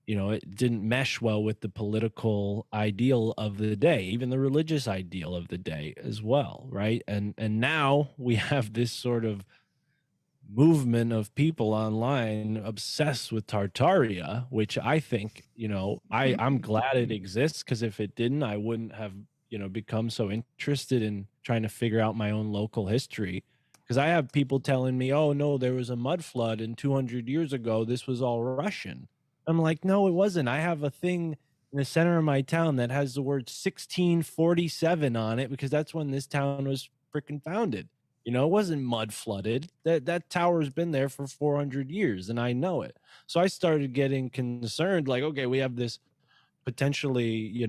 it didn't mesh well with the political ideal of the day, even the religious ideal of the day as well, right? And now we have this sort of movement of people online obsessed with Tartaria, which I think, I'm glad it exists, because if it didn't, I wouldn't have, become so interested in trying to figure out my own local history. Because I have people telling me, oh no, there was a mud flood and 200 years ago, this was all Russian. I'm like, no, it wasn't. I have a thing in the center of my town that has the word 1647 on it because that's when this town was freaking founded. It wasn't mud flooded. That tower's been there for 400 years, and I know it. So I started getting concerned, like, okay, we have this potentially,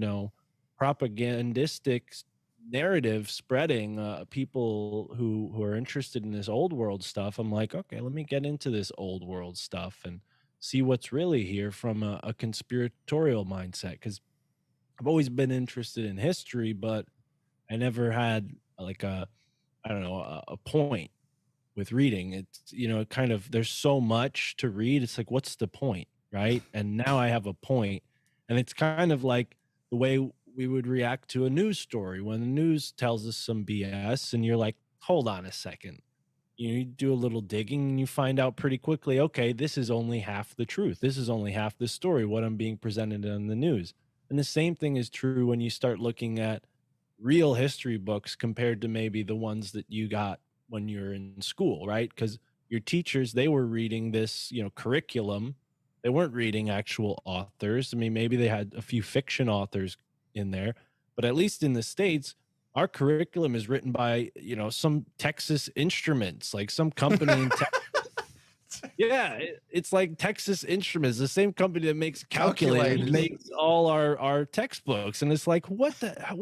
propagandistic narrative spreading, people who are interested in this old world stuff. I'm like, okay, let me get into this old world stuff and see what's really here from a conspiratorial mindset, because I've always been interested in history, but I never had like I don't know, a point with reading. It's, kind of, there's so much to read. It's like, what's the point? Right. And now I have a point, and it's kind of like the way we would react to a news story when the news tells us some BS, and you're like, hold on a second. You do a little digging and you find out pretty quickly, okay, this is only half the truth. This is only half the story, what I'm being presented in the news. And the same thing is true when you start looking at real history books compared to maybe the ones that you got when you're in school, right? Because your teachers, they were reading this, curriculum. They weren't reading actual authors. I mean, maybe they had a few fiction authors in there, but at least in the States, our curriculum is written by, some Texas Instruments, like some company in Texas. Yeah, it's like Texas Instruments, the same company that makes calculators, makes all our textbooks. And it's like, what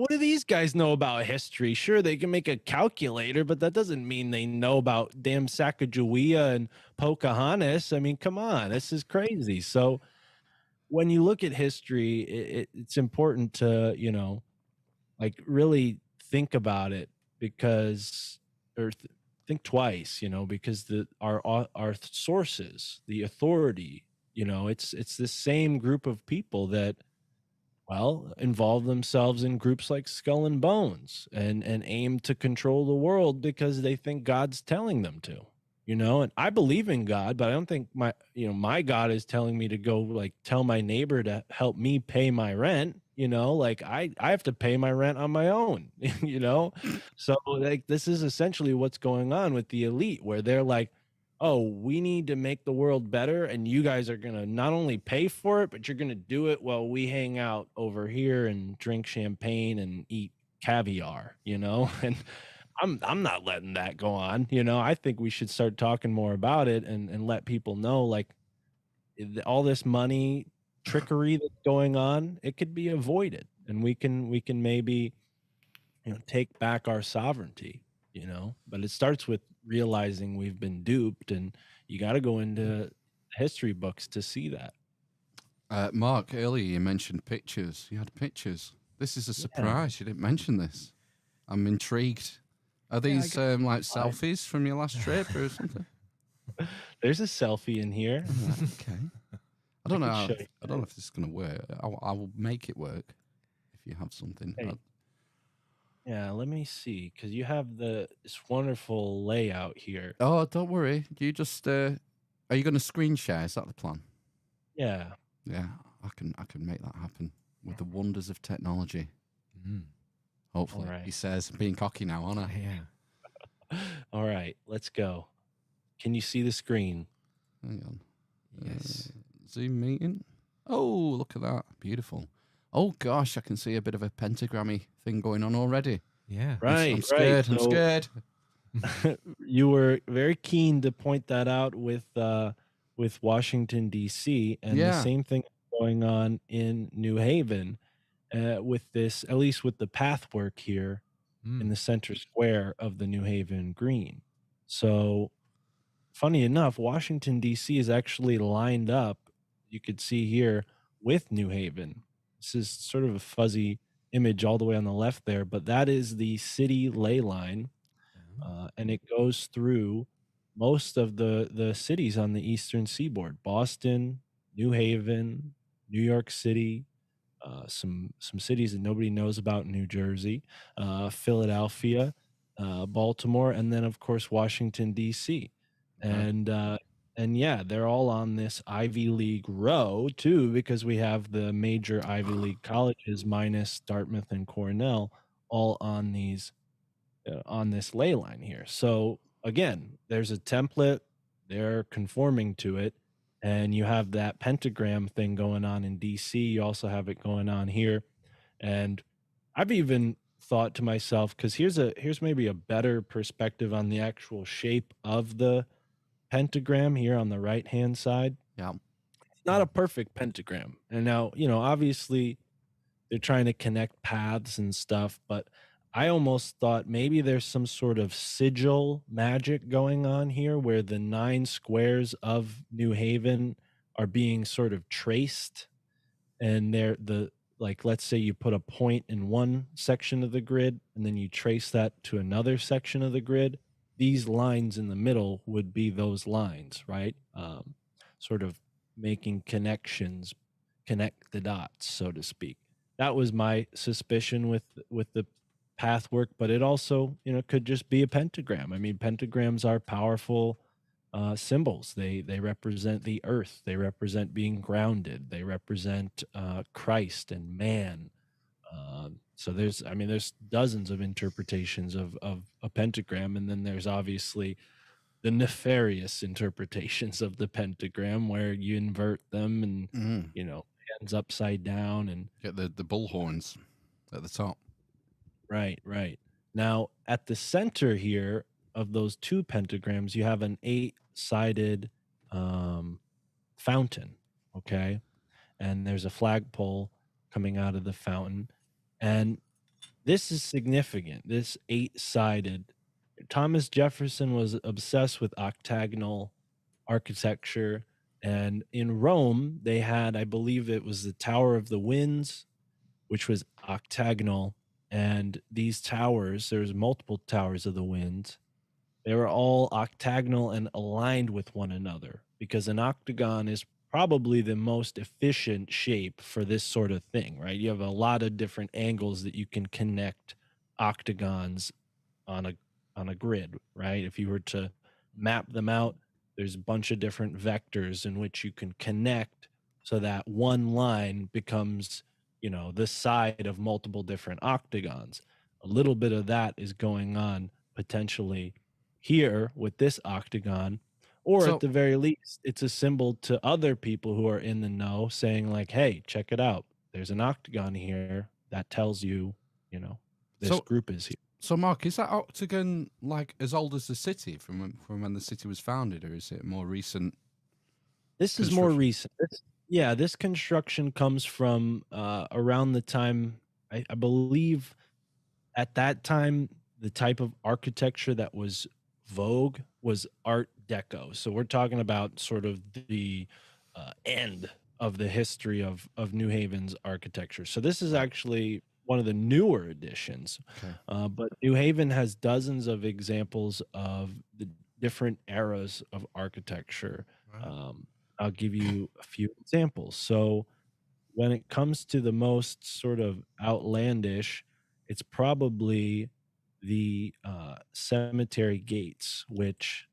do these guys know about history? Sure, they can make a calculator, but that doesn't mean they know about damn Sacagawea and Pocahontas. I mean, come on, this is crazy. So when you look at history, it's important to, like really think about it because, or think twice, because our sources, the authority, it's the same group of people that, well, involve themselves in groups like Skull and Bones and aim to control the world because they think God's telling them to. And I believe in God, but I don't think my God is telling me to go like tell my neighbor to help me pay my rent. Like I have to pay my rent on my own. So like this is essentially what's going on with the elite, where they're like, oh, we need to make the world better, and you guys are gonna not only pay for it, but you're gonna do it while we hang out over here and drink champagne and eat caviar. And I'm not letting that go on. I think we should start talking more about it and let people know, like, all this money trickery that's going on, it could be avoided, and we can maybe take back our sovereignty. But it starts with realizing we've been duped, and you got to go into history books to see that. Mark, earlier you mentioned pictures. You had pictures. This is a surprise. You didn't mention this. I'm intrigued. Are these like selfies from your last trip or something? There's a selfie in here. Okay. I don't know. could show you I don't know if this is going to work. I will make it work if you have something. Hey. Yeah, let me see, because you have this wonderful layout here. Oh, don't worry. You just are you going to screen share? Is that the plan? Yeah. Yeah, I can make that happen with the wonders of technology. Hopefully, All right. he says, being cocky now, aren't I? Yeah. All right, let's go. Can you see the screen? Hang on. Yes. Zoom meeting. Oh, look at that. Beautiful. Oh, gosh, I can see a bit of a pentagrammy thing going on already. Yeah. Right, I'm scared. I'm So scared. you were very keen to point that out with Washington D.C. and the Yeah. same thing going on in New Haven, with this, at least with the pathwork here in the center square of the New Haven Green. So, funny enough, Washington D.C. is actually lined up. You could see here with New Haven. This is sort of a fuzzy image all the way on the left there, but that is the city ley line. And it goes through most of the cities on the eastern seaboard: Boston, New Haven, New York City, some cities that nobody knows about in New Jersey, Philadelphia, Baltimore, and then of course Washington D.C. And yeah, they're all on this Ivy League row too, because we have the major Ivy League colleges minus Dartmouth and Cornell all on these on this ley line here. So again, there's a template, they're conforming to it, and you have that pentagram thing going on in DC. You also have it going on here. And I've even thought to myself, because here's maybe a better perspective on the actual shape of the pentagram here on the right hand side. Yeah. It's not a perfect pentagram. And now, obviously they're trying to connect paths and stuff, but I almost thought maybe there's some sort of sigil magic going on here, where the 9 squares of New Haven are being sort of traced, and they're like, let's say you put a point in one section of the grid and then you trace that to another section of the grid. These lines in the middle would be those lines, right? Sort of making connections, connect the dots, so to speak. That was my suspicion with the pathwork, but it also could just be a pentagram. I mean, pentagrams are powerful symbols. They represent the earth, they represent being grounded, they represent Christ and man. So there's dozens of interpretations of a pentagram, and then there's obviously the nefarious interpretations of the pentagram, where you invert them and hands upside down and Get the bull horns at the top. Right. Now, at the center here of those 2 pentagrams, you have an 8-sided fountain, okay? And there's a flagpole coming out of the fountain. And this is significant, this 8-sided. Thomas Jefferson was obsessed with octagonal architecture. And in Rome, they had, I believe it was the Tower of the Winds, which was octagonal. And these towers, there's multiple towers of the winds. They were all octagonal and aligned with one another because an octagon is probably the most efficient shape for this sort of thing, right? You have a lot of different angles that you can connect octagons on a grid, right? If you were to map them out, there's a bunch of different vectors in which you can connect so that one line becomes, the side of multiple different octagons. A little bit of that is going on potentially here with this octagon, or So at the very least, it's a symbol to other people who are in the know saying like, "Hey, check it out. There's an octagon here that tells you, this so group is here." so Mark, is that octagon like as old as the city from when the city was founded, or is it more recent This is more construction? recent. This construction comes from around the time I believe at that time the type of architecture that was vogue was Art Deco. So we're talking about sort of the end of the history of New Haven's architecture. So this is Right. actually one of the newer additions. Okay. But New Haven has dozens of examples of the different eras of architecture. Right. I'll give you a few examples. So when it comes to the most sort of outlandish, it's probably the cemetery gates, which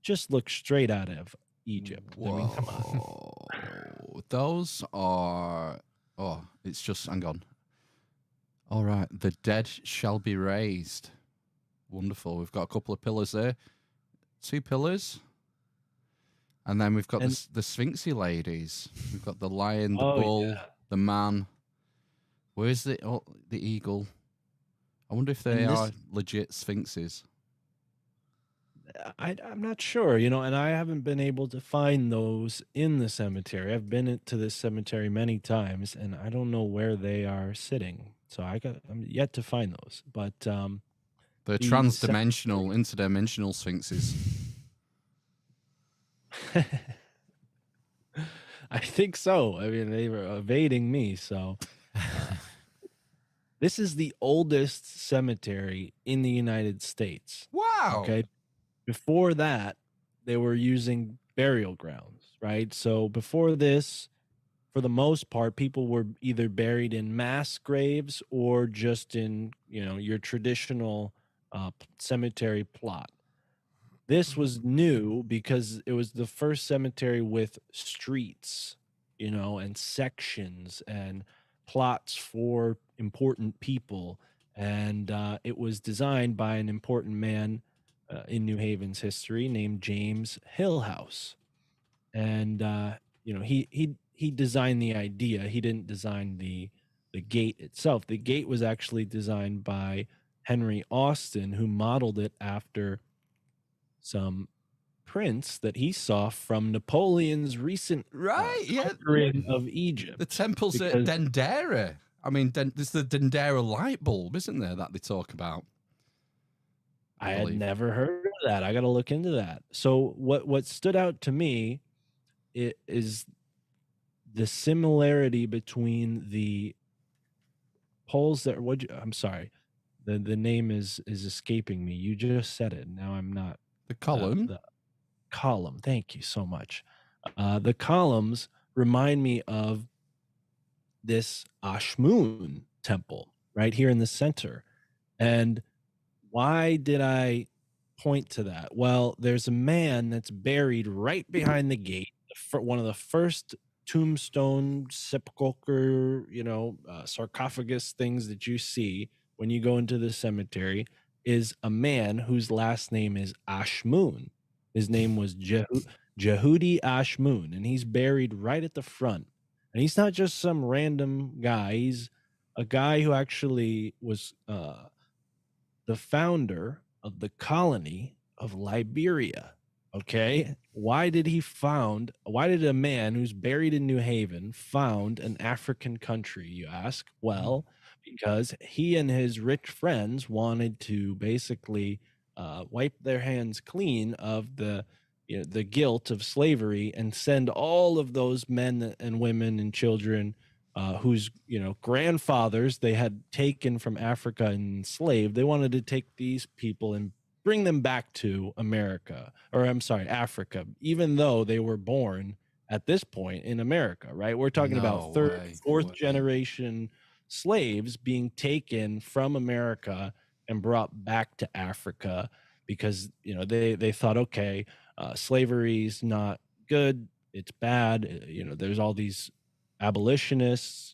just look straight out of Egypt. I mean, come on. Whoa. Those are it's just hang on. All right, the dead shall be raised. Wonderful. We've got a couple of pillars there. 2 pillars. And then we've got And the Sphinxy ladies. We've got the lion, the oh bull, yeah, the man. Where's the eagle? I wonder if they and are this legit sphinxes. I'm not sure, and I haven't been able to find those in the cemetery. I've been to this cemetery many times, and I don't know where they are sitting. So I'm yet to find those. But They're the trans-dimensional, interdimensional sphinxes. I think so. I mean, they were evading me. So this is the oldest cemetery in the United States. Wow. Okay. Before that, they were using burial grounds, right? So before this, for the most part, people were either buried in mass graves or just in, your traditional cemetery plot. This was new because it was the first cemetery with streets, and sections and plots for important people. And it was designed by an important man in New Haven's history named James Hillhouse. And he designed the idea. He didn't design the gate itself. The gate was actually designed by Henry Austin, who modeled it after some prints that he saw from Napoleon's recent Right, yeah. conquering of Egypt. The temples at Because Dendera. I mean, there's the Dendera light bulb, isn't there, that they talk about? I had believe. never heard of that. I got to look into that. So what stood out to me is the similarity between the poles that I'm sorry. The name is escaping me. You just said it. Now I'm not. The column. The column. Thank you so much. The columns remind me of this Ashmun temple right here in the center. And why did I point to that? Well, there's a man that's buried right behind the gate, one of the first tombstone sepulcher, sarcophagus things that you see when you go into the cemetery is a man whose last name is Ashmun. His name was Jehudi Ashmun, and he's buried right at the front. And he's not just some random guy. He's a guy who actually was the founder of the colony of Liberia. Okay. Why did a man who's buried in New Haven found an African country, you ask? Well, because he and his rich friends wanted to basically wipe their hands clean of the, the guilt of slavery and send all of those men and women and children whose grandfathers they had taken from Africa and enslaved. They wanted to take these people and bring them back to America, or I'm sorry, Africa, even though they were born at this point in America, right? We're talking No about third, way. fourth generation slaves being taken from America and brought back to Africa because they thought, okay, slavery's not good, it's bad. There's all these abolitionists.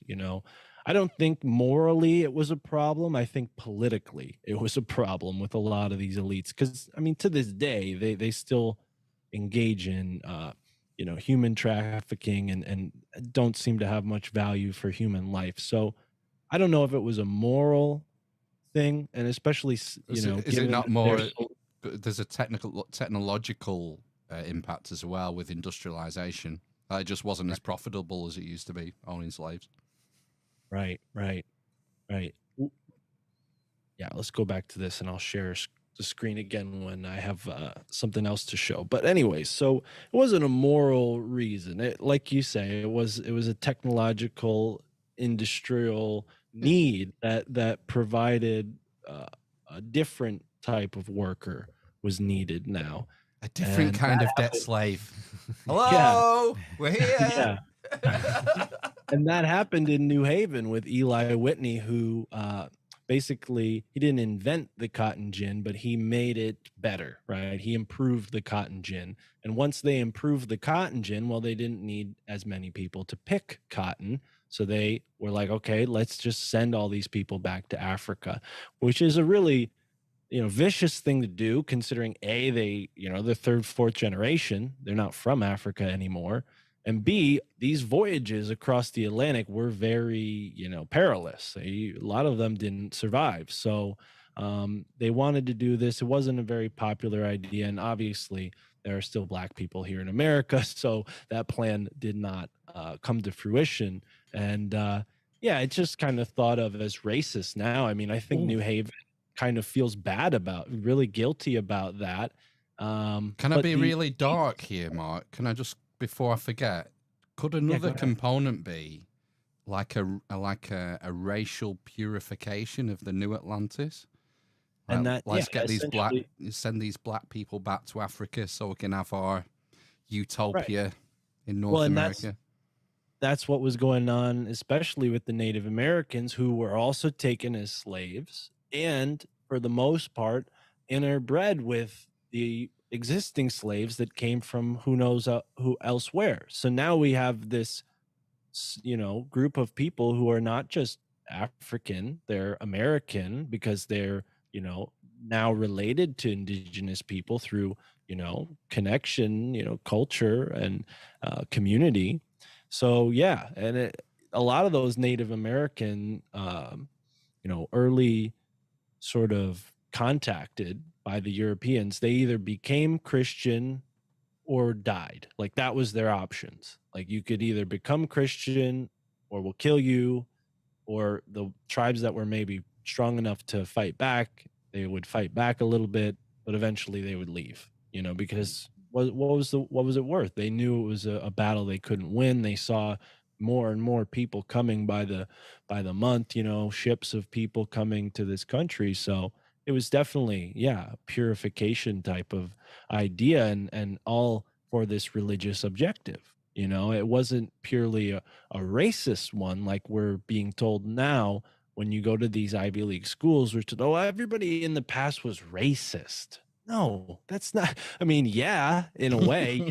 I don't think morally it was a problem. I think politically it was a problem with a lot of these elites because I mean to this day they still engage in human trafficking and don't seem to have much value for human life. So I don't know if it was a moral thing, and especially Is it given not that more? they're so- There's a technological impact as well with industrialization. It just wasn't as profitable as it used to be owning slaves. right. Ooh, yeah, let's go back to this and I'll share the screen again when I have something else to show. But anyway, so it wasn't a moral reason. Like you say, it was a technological industrial need that provided a different type of worker was needed now. A different And kind that of debt happened- slave. Yeah. Hello, we're here. Yeah. And that happened in New Haven with Eli Whitney, who basically he didn't invent the cotton gin, but he made it better, right? He improved the cotton gin. And once they improved the cotton gin, well, they didn't need as many people to pick cotton. So they were like, okay, let's just send all these people back to Africa, which is a really vicious thing to do considering A, they the third, fourth generation, they're not from Africa anymore, and B, these voyages across the Atlantic were very perilous. A lot of them didn't survive. So they wanted to do this. It wasn't a very popular idea, and obviously there are still black people here in America, so that plan did not come to fruition. And yeah, it's just kind of thought of as racist now. I mean, I think New Haven kind of feels really guilty about that. Can I But be really dark here, Mark? Can I just, before I forget, could another component be like a racial purification of the new Atlantis? And that let's get essentially- send these black people back to Africa so we can have our utopia in North and America. that's what was going on, especially with the Native Americans who were also taken as slaves and for the most part interbred with the existing slaves that came from who knows who elsewhere. So now we have this group of people who are not just African, they're American because they're now related to indigenous people through connection, culture and community. So yeah, and a lot of those Native American early sort of contacted by the Europeans, they either became Christian or died. Like that was their options. Like you could either become Christian or we'll kill you, or the tribes that were maybe strong enough to fight back, they would fight back a little bit, but eventually they would leave, because what was it worth? They knew it was a battle they couldn't win. They saw more and more people coming by the month, ships of people coming to this country. So it was definitely, a purification type of idea and all for this religious objective. It wasn't purely a racist one like we're being told now when you go to these Ivy League schools. We're told, oh, everybody in the past was racist. No, that's not. I mean, yeah, in a way,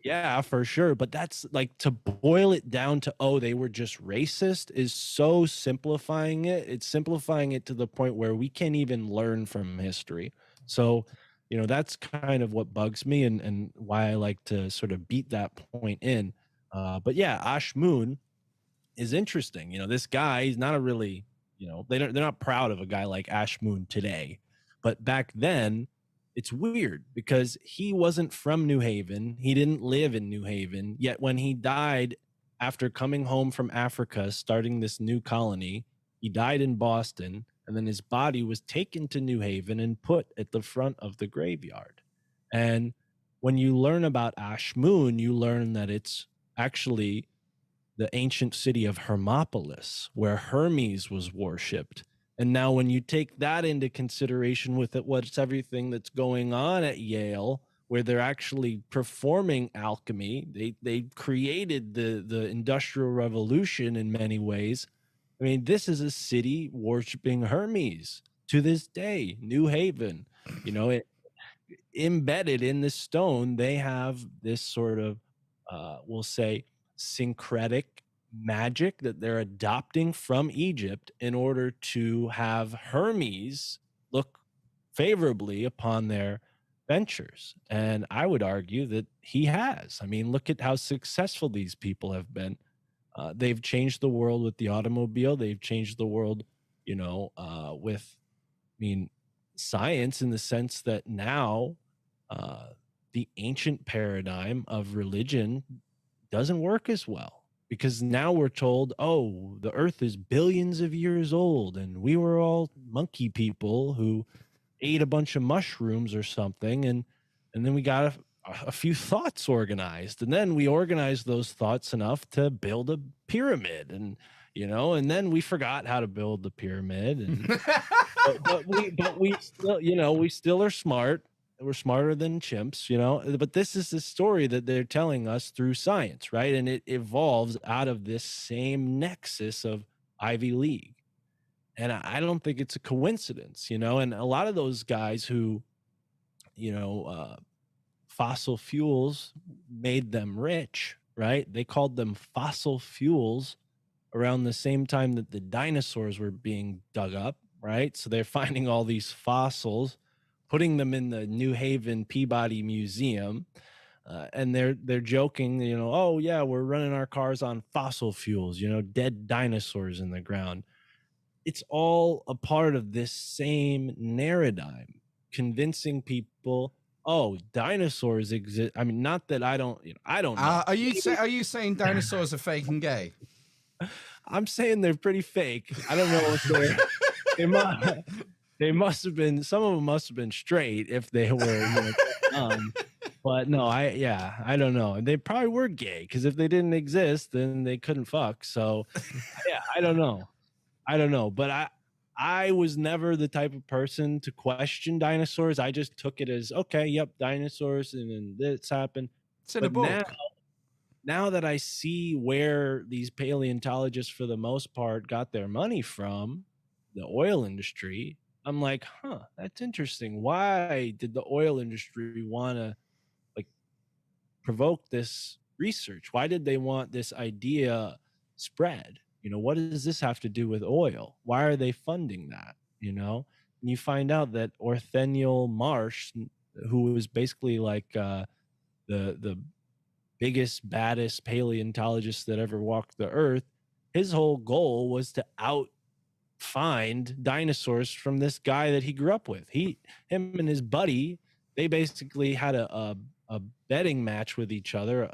yeah, for sure. But that's like to boil it down to, oh, they were just racist is so simplifying it. It's simplifying it to the point where we can't even learn from history. So, that's kind of what bugs me and why I like to sort of beat that point in. But yeah, Ash Moon is interesting. This guy, he's not a really, they're not proud of a guy like Ash Moon today. But back then, it's weird because he wasn't from New Haven. He didn't live in New Haven. Yet when he died after coming home from Africa, starting this new colony, he died in Boston. And then his body was taken to New Haven and put at the front of the graveyard. And when you learn about Ashmun, you learn that it's actually the ancient city of Hermopolis, where Hermes was worshipped. And now, when you take that into consideration with it, what's everything that's going on at Yale, where they're actually performing alchemy, they created the Industrial Revolution in many ways. I mean, this is a city worshiping Hermes to this day. New Haven, embedded in the stone, they have this sort of, we'll say, syncretic magic that they're adopting from Egypt in order to have Hermes look favorably upon their ventures. And I would argue that he has. I mean, look at how successful these people have been. They've changed the world with the automobile. They've changed the world, with, I mean, science, in the sense that now the ancient paradigm of religion doesn't work as well, because now we're told, oh, the earth is billions of years old and we were all monkey people who ate a bunch of mushrooms or something, and then we got a few thoughts organized, and then we organized those thoughts enough to build a pyramid, and and then we forgot how to build the pyramid, and but we still, we still are smart. We're smarter than chimps, but this is the story that they're telling us through science, right? And it evolves out of this same nexus of Ivy League. And I don't think it's a coincidence, and a lot of those guys who, fossil fuels made them rich, right? They called them fossil fuels around the same time that the dinosaurs were being dug up, right? So they're finding all these fossils, putting them in the New Haven Peabody Museum, and they're joking, oh yeah, we're running our cars on fossil fuels, dead dinosaurs in the ground. It's all a part of this same narrative, convincing people, oh, dinosaurs exist. I mean, not that I don't know. Are you saying dinosaurs are fake and gay? I'm saying they're pretty fake. I don't know if they must have been, some of them must have been straight if they were, but no, I don't know. They probably were gay, because if they didn't exist, then they couldn't fuck. So yeah, I don't know. But I was never the type of person to question dinosaurs. I just took it as, okay, yep, dinosaurs, and then this happened. It's in a book. Now that I see where these paleontologists, for the most part, got their money from, the oil industry, I'm like, that's interesting. Why did the oil industry want to provoke this research? Why did they want this idea spread? What does this have to do with oil? Why are they funding that? And you find out that Orthenial Marsh, who was basically like the biggest, baddest paleontologist that ever walked the earth, his whole goal was to find dinosaurs from this guy that he grew up with. Him and his buddy, they basically had a betting match with each other,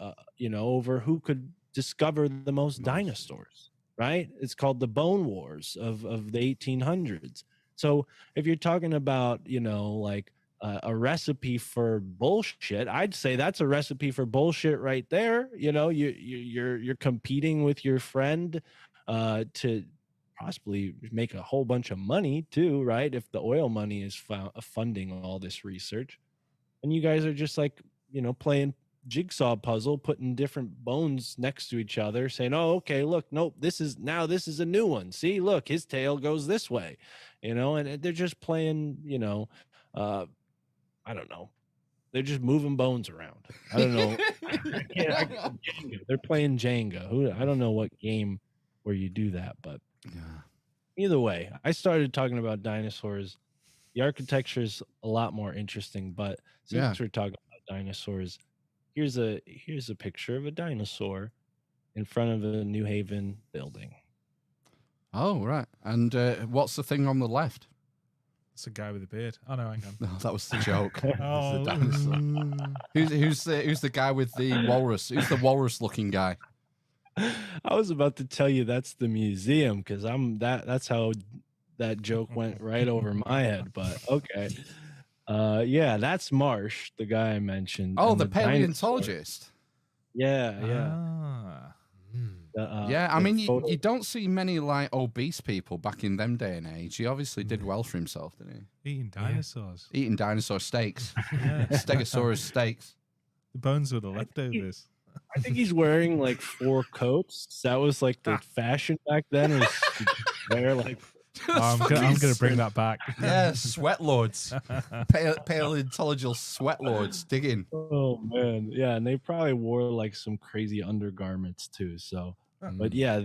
over who could discover the most dinosaurs, right? It's called the Bone Wars of the 1800s. So if you're talking about, a recipe for bullshit, I'd say that's a recipe for bullshit right there. You're competing with your friend to possibly make a whole bunch of money too, right? If the oil money is funding all this research, and you guys are just playing jigsaw puzzle, putting different bones next to each other, saying, oh, okay, look, nope, this is a new one. See, look, his tail goes this way, and they're just playing, I don't know. They're just moving bones around. I don't know. They're playing Jenga. I don't know what game where you do that, but either way, I started talking about dinosaurs. The architecture is a lot more interesting, but since we're talking about dinosaurs, here's a picture of a dinosaur in front of a New Haven building. Oh, right. And what's the thing on the left? It's a guy with a beard. Oh no, hang on. No, that was the joke. Oh. The dinosaur. Who's the guy with the walrus? Who's the walrus-looking guy? I was about to tell you that's the museum, because that's how that joke went right over my head. But okay. Yeah, that's Marsh, the guy I mentioned. Oh, and the dinosaur- paleontologist. Yeah, yeah. Ah. Yeah, I the mean, photo- you don't see many like obese people back in them day and age. He obviously Mm. did well for himself, didn't Eating dinosaurs. he? Eating dinosaur steaks, Yeah. Stegosaurus steaks. The bones were the think leftovers. I think he's wearing like 4 coats. That was like the fashion back then. Was to wear like I'm gonna bring that back. Yeah, sweat lords, paleontological sweat lords. Dig in. oh man, yeah, and they probably wore like some crazy undergarments too. So, but yeah,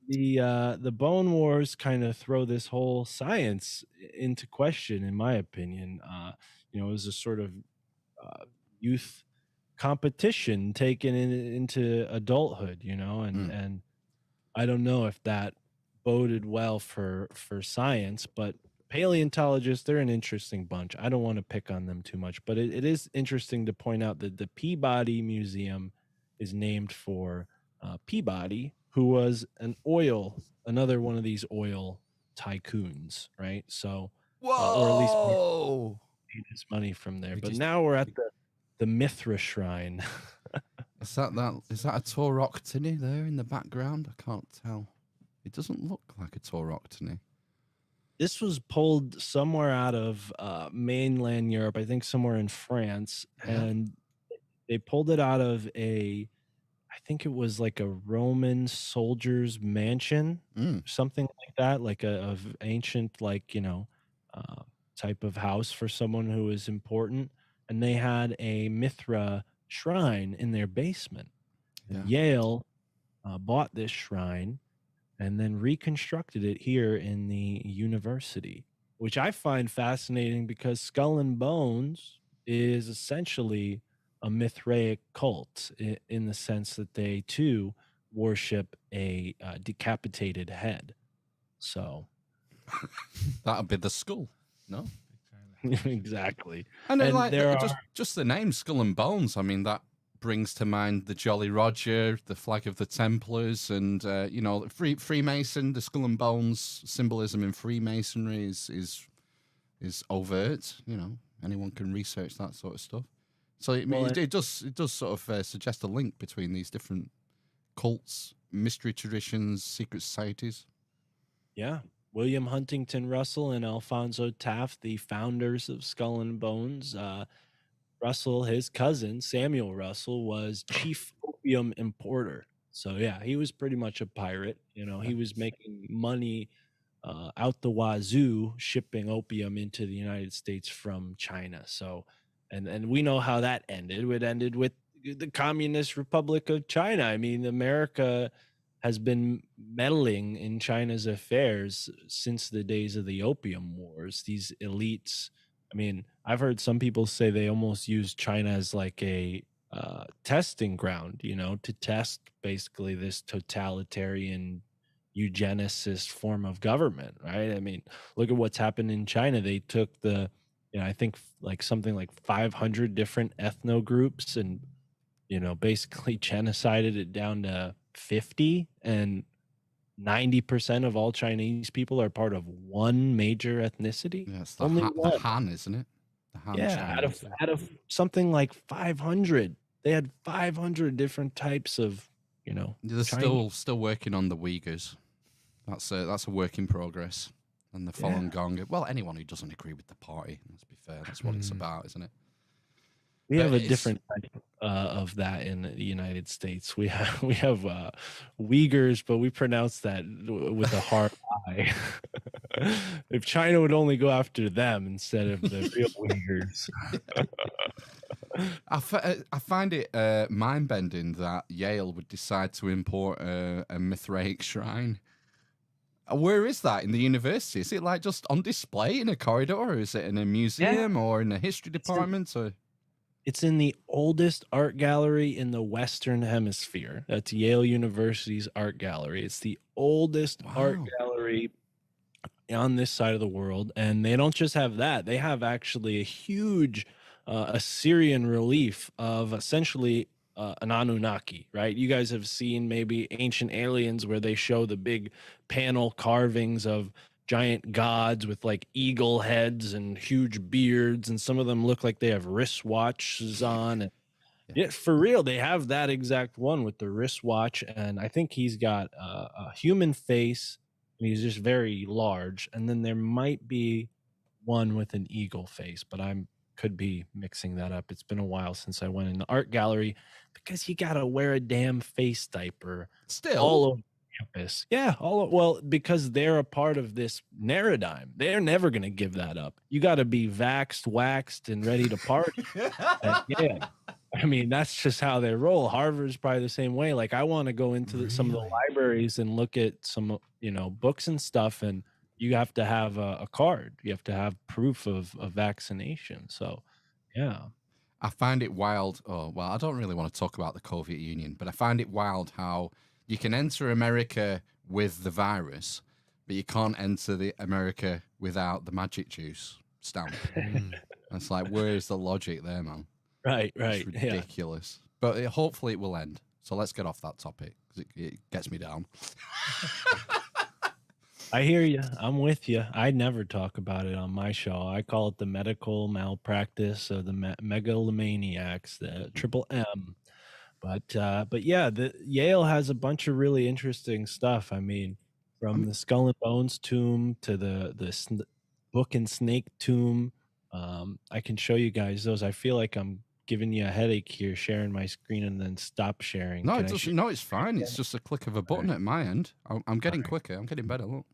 the Bone Wars kind of throw this whole science into question, in my opinion. It was a sort of youth competition taken into adulthood, and I don't know if that boded well for science, but paleontologists, they're an interesting bunch. I don't want to pick on them too much, but it is interesting to point out that the Peabody Museum is named for Peabody, who was another one of these oil tycoons, right? So, or at least made his money from there. But now we're at the Mithra Shrine. Is that a Tauroctony there in the background? I can't tell. It doesn't look like a Tauroctony. This was pulled somewhere out of mainland Europe, I think somewhere in France, and they pulled it out of I think it was like a Roman soldier's mansion, something like that, like of ancient, like, type of house for someone who was important. And they had a Mithra shrine in their basement. And Yale bought this shrine and then reconstructed it here in the university, which I find fascinating because Skull and Bones is essentially a Mithraic cult in the sense that they too worship a decapitated head. So that would be the skull, no? Exactly. And then, there just the name Skull and Bones. I mean, that brings to mind the Jolly Roger, the flag of the Templars, and Freemason. The Skull and Bones symbolism in Freemasonry is overt. Anyone can research that sort of stuff. So it does sort of suggest a link between these different cults, mystery traditions, secret societies. Yeah. William Huntington Russell and Alfonso Taft, the founders of Skull and Bones. Russell, his cousin, Samuel Russell, was chief opium importer. So, yeah, he was pretty much a pirate. He was making money out the wazoo shipping opium into the United States from China. So, and we know how that ended. It ended with the Communist Republic of China. I mean, America has been meddling in China's affairs since the days of the Opium Wars. These elites, I mean, I've heard some people say they almost use China as like a testing ground, to test basically this totalitarian eugenicist form of government, right? I mean, look at what's happened in China. They took I think like something like 500 different ethno groups and, basically genocided it down to 50, and 90% of all Chinese people are part of one major ethnicity. Yeah, it's Only the Han, isn't it? The Han. Yeah, Chinese. out of something like 500, they had 500 different types of, They're still working on the Uyghurs. That's a work in progress. And the Falun Gong. Well, anyone who doesn't agree with the party, let's be fair, that's what it's about, isn't it? We have a different type of that in the United States. We have Uyghurs, but we pronounce that with a hard I. If China would only go after them instead of the real Uyghurs. I find it mind-bending that Yale would decide to import a Mithraic shrine. Where is that in the university? Is it like just on display in a corridor, or is it in a museum or in the history department? It's in the oldest art gallery in the Western Hemisphere. That's Yale University's art gallery. It's the oldest art gallery on this side of the world. And they don't just have that. They have actually a huge Assyrian relief of essentially an Anunnaki, right? You guys have seen maybe Ancient Aliens where they show the big panel carvings of giant gods with like eagle heads and huge beards, and some of them look like they have wristwatches on. And yeah, for real, they have that exact one with the wristwatch, and I think he's got a human face, and he's just very large. And then there might be one with an eagle face, but I'm could be mixing that up. It's been a while since I went in the art gallery because you gotta wear a damn face diaper Still, all over campus. Yeah, well, because they're a part of this paradigm. They're never gonna give that up. You gotta be vaxxed, waxed, and ready to party. And yeah. I mean, that's just how they roll. Harvard's probably the same way. Like, I want to go into some of the Really? libraries and look at some, books and stuff, and you have to have a card. You have to have proof of vaccination. So, yeah. I find it wild. Oh, well, I don't really want to talk about the Soviet Union, but I find it wild how you can enter America with the virus, but you can't enter the America without the magic juice stamp. It's like, where is the logic there, man? Right. It's Yeah. ridiculous. But hopefully it will end. So let's get off that topic because it gets me down. I hear you. I'm with you. I never talk about it on my show. I call it the medical malpractice of the megalomaniacs, the triple M. But yeah, the Yale has a bunch of really interesting stuff. I mean, from the Skull and Bones tomb to the Book and Snake tomb. I can show you guys those. I feel like I'm giving you a headache here, sharing my screen and then stop sharing. No, Can it I doesn't. No, it's fine. It's just a click of a button at my end. I'm getting quicker. I'm getting better. Look.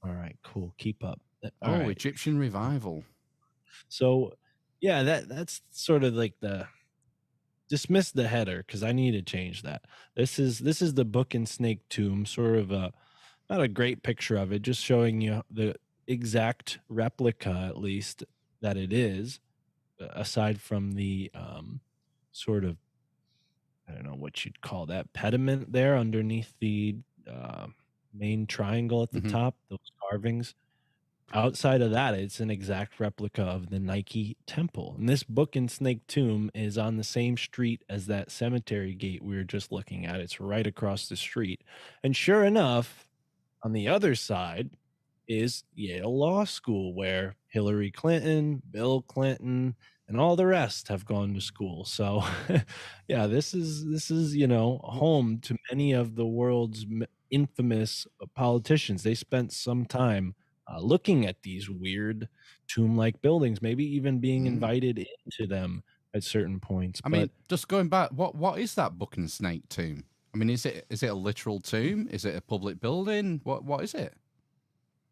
All right, cool. Keep up. Oh, All right. Egyptian revival. So, yeah, that's sort of like the dismiss the header because I need to change that. This is the Book and Snake tomb, sort of not a great picture of it, just showing you the exact replica, at least that it is, aside from the sort of, I don't know what you'd call that, pediment there underneath the main triangle at the Mhm. top, those carvings. Outside of that, it's an exact replica of the Nike temple. And this Book and Snake tomb is on the same street as that cemetery gate we were just looking at. It's right across the street. And sure enough, on the other side is Yale Law School, where Hillary Clinton, Bill Clinton, and all the rest have gone to school. So, yeah, this is home to many of the world's infamous politicians. They spent some time looking at these weird tomb-like buildings, maybe even being invited into them at certain points. I mean, just going back, what is that Book and Snake tomb? I mean, is it a literal tomb? Is it a public building? What is it?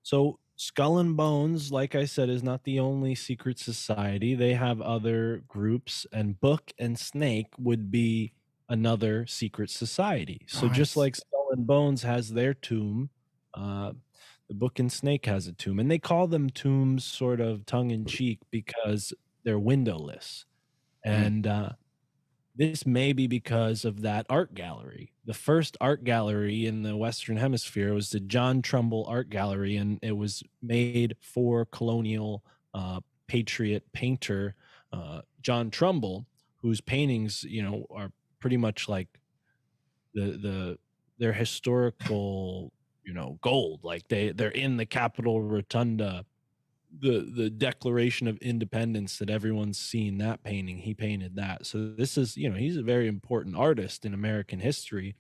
So Skull and Bones, like I said, is not the only secret society. They have other groups, and Book and Snake would be another secret society. So just Right. like Skull and Bones has their tomb, the Book and Snake has a tomb, and they call them tombs sort of tongue in cheek because they're windowless. And this may be because of that art gallery. The first art gallery in the Western Hemisphere was the John Trumbull Art Gallery, and it was made for colonial patriot painter John Trumbull, whose paintings, are pretty much like their historical, gold. Like they're in the Capitol Rotunda. The Declaration of Independence that everyone's seen, that painting, he painted that. So this is, he's a very important artist in American history.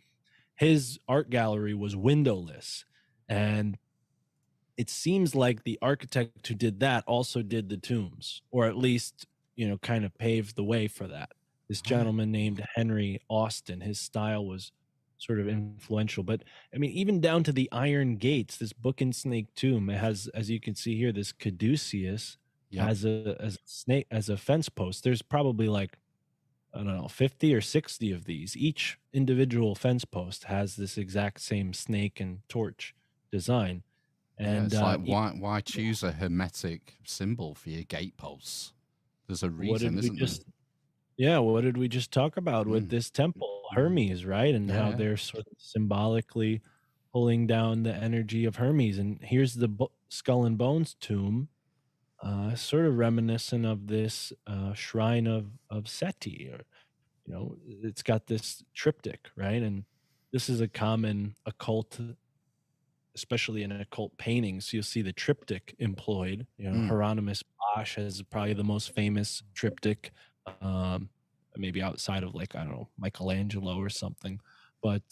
His art gallery was windowless, and it seems like the architect who did that also did the tombs, or at least, kind of paved the way for that. This gentleman named Henry Austin, his style was sort of influential. But I mean, even down to the iron gates, this Book and Snake tomb, it has, as you can see here, this caduceus Yep. as a snake, as a fence post. There's probably like, I don't know, 50 or 60 of these. Each individual fence post has this exact same snake and torch design. And it's like, why choose a hermetic symbol for your gateposts? There's a reason, isn't there? Yeah, what did we just talk about with this temple? Hermes, right? And how Yeah. they're sort of symbolically pulling down the energy of Hermes. And here's the Skull and Bones tomb, sort of reminiscent of this shrine of Seti. Or, it's got this triptych, right? And this is a common occult especially in occult paintings, you'll see the triptych employed. Hieronymus Bosch has probably the most famous triptych, um, maybe outside of like, I don't know, Michelangelo or something. But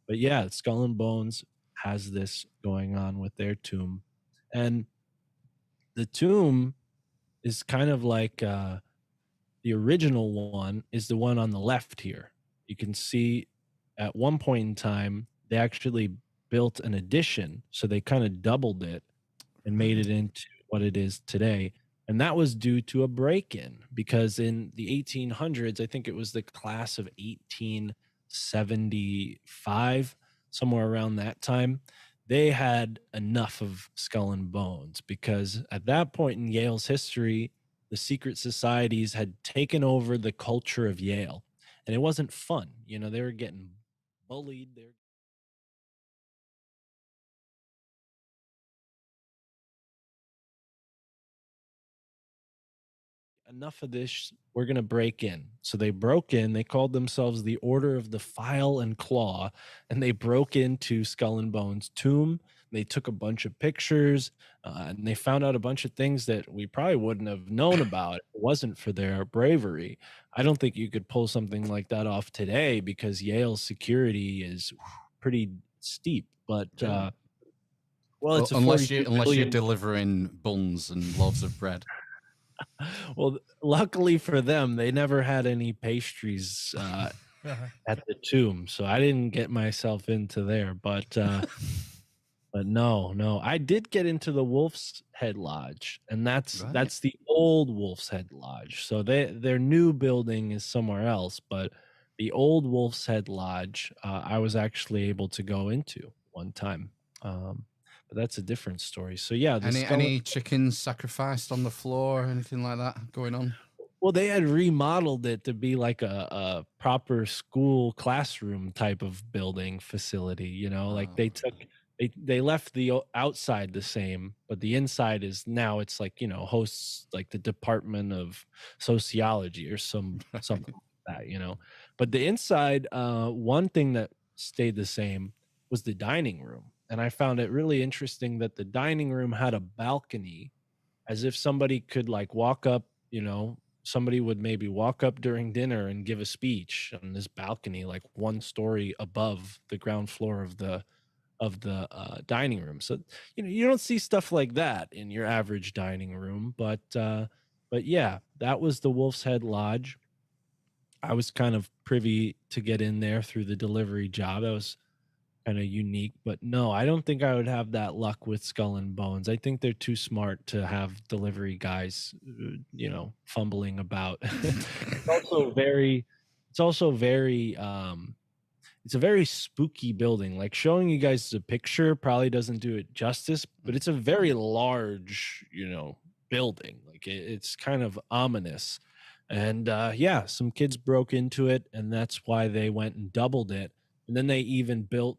yeah, Skull and Bones has this going on with their tomb. And the tomb is kind of like the original one is the one on the left here. You can see at one point in time, they actually built an addition. So they kind of doubled it and made it into what it is today. And that was due to a break in, because in the 1800s, I think it was the class of 1875, somewhere around that time, they had enough of Skull and Bones, because at that point in Yale's history, the secret societies had taken over the culture of Yale, and it wasn't fun. They were getting bullied. Enough of this, we're going to break in. So they broke in. They called themselves the Order of the File and Claw, and they broke into Skull and Bones' tomb. They took a bunch of pictures, and they found out a bunch of things that we probably wouldn't have known about if it wasn't for their bravery. I don't think you could pull something like that off today, because Yale's security is pretty steep. But well, it's a unless 42 you're billion delivering buns and loaves of bread. Well, luckily for them, they never had any pastries at the tomb, so I didn't get myself into there. But no, I did get into the Wolf's Head Lodge, and that's the old Wolf's Head Lodge. So their new building is somewhere else, but the old Wolf's Head Lodge, I was actually able to go into one time. But that's a different story. So yeah, any chickens sacrificed on the floor, anything like that going on? Well, they had remodeled it to be like a proper school classroom type of building facility. Like they left the outside the same, but the inside is now, it's like, hosts like the Department of Sociology or something like that. But the inside, one thing that stayed the same was the dining room. And I found it really interesting that the dining room had a balcony, as if somebody could like walk up, somebody would maybe walk up during dinner and give a speech on this balcony, like one story above the ground floor of the dining room. So, you don't see stuff like that in your average dining room, but yeah, that was the Wolf's Head Lodge. I was kind of privy to get in there through the delivery job. That was kind of unique, but no, I don't think I would have that luck with Skull and Bones. I think they're too smart to have delivery guys, fumbling about. It's a very spooky building. Like, showing you guys the picture probably doesn't do it justice, but it's a very large, building. Like, it's kind of ominous. And yeah, some kids broke into it, and that's why they went and doubled it. And then they even built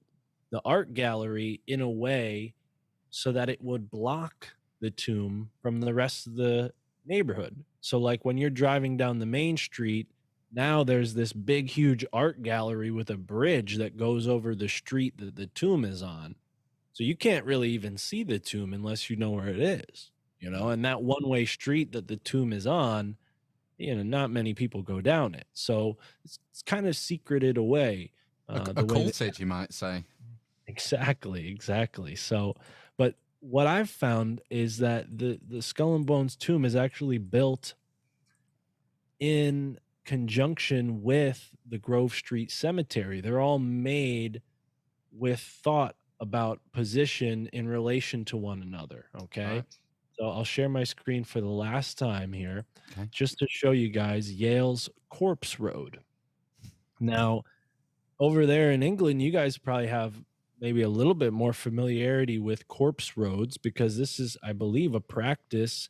the art gallery in a way so that it would block the tomb from the rest of the neighborhood. So like when you're driving down the main street, now there's this big, huge art gallery with a bridge that goes over the street that the tomb is on. So you can't really even see the tomb unless you know where it is, and that one-way street that the tomb is on, not many people go down it. So it's kind of secreted away. Occulted, you might say. Exactly. So, but what I've found is that the Skull and Bones tomb is actually built in conjunction with the Grove Street Cemetery. They're all made with thought about position in relation to one another. Okay. Right. So I'll share my screen for the last time here, Okay. just to show you guys Yale's Corpse Road. Now, over there in England, you guys probably have maybe a little bit more familiarity with corpse roads, because this is, I believe, a practice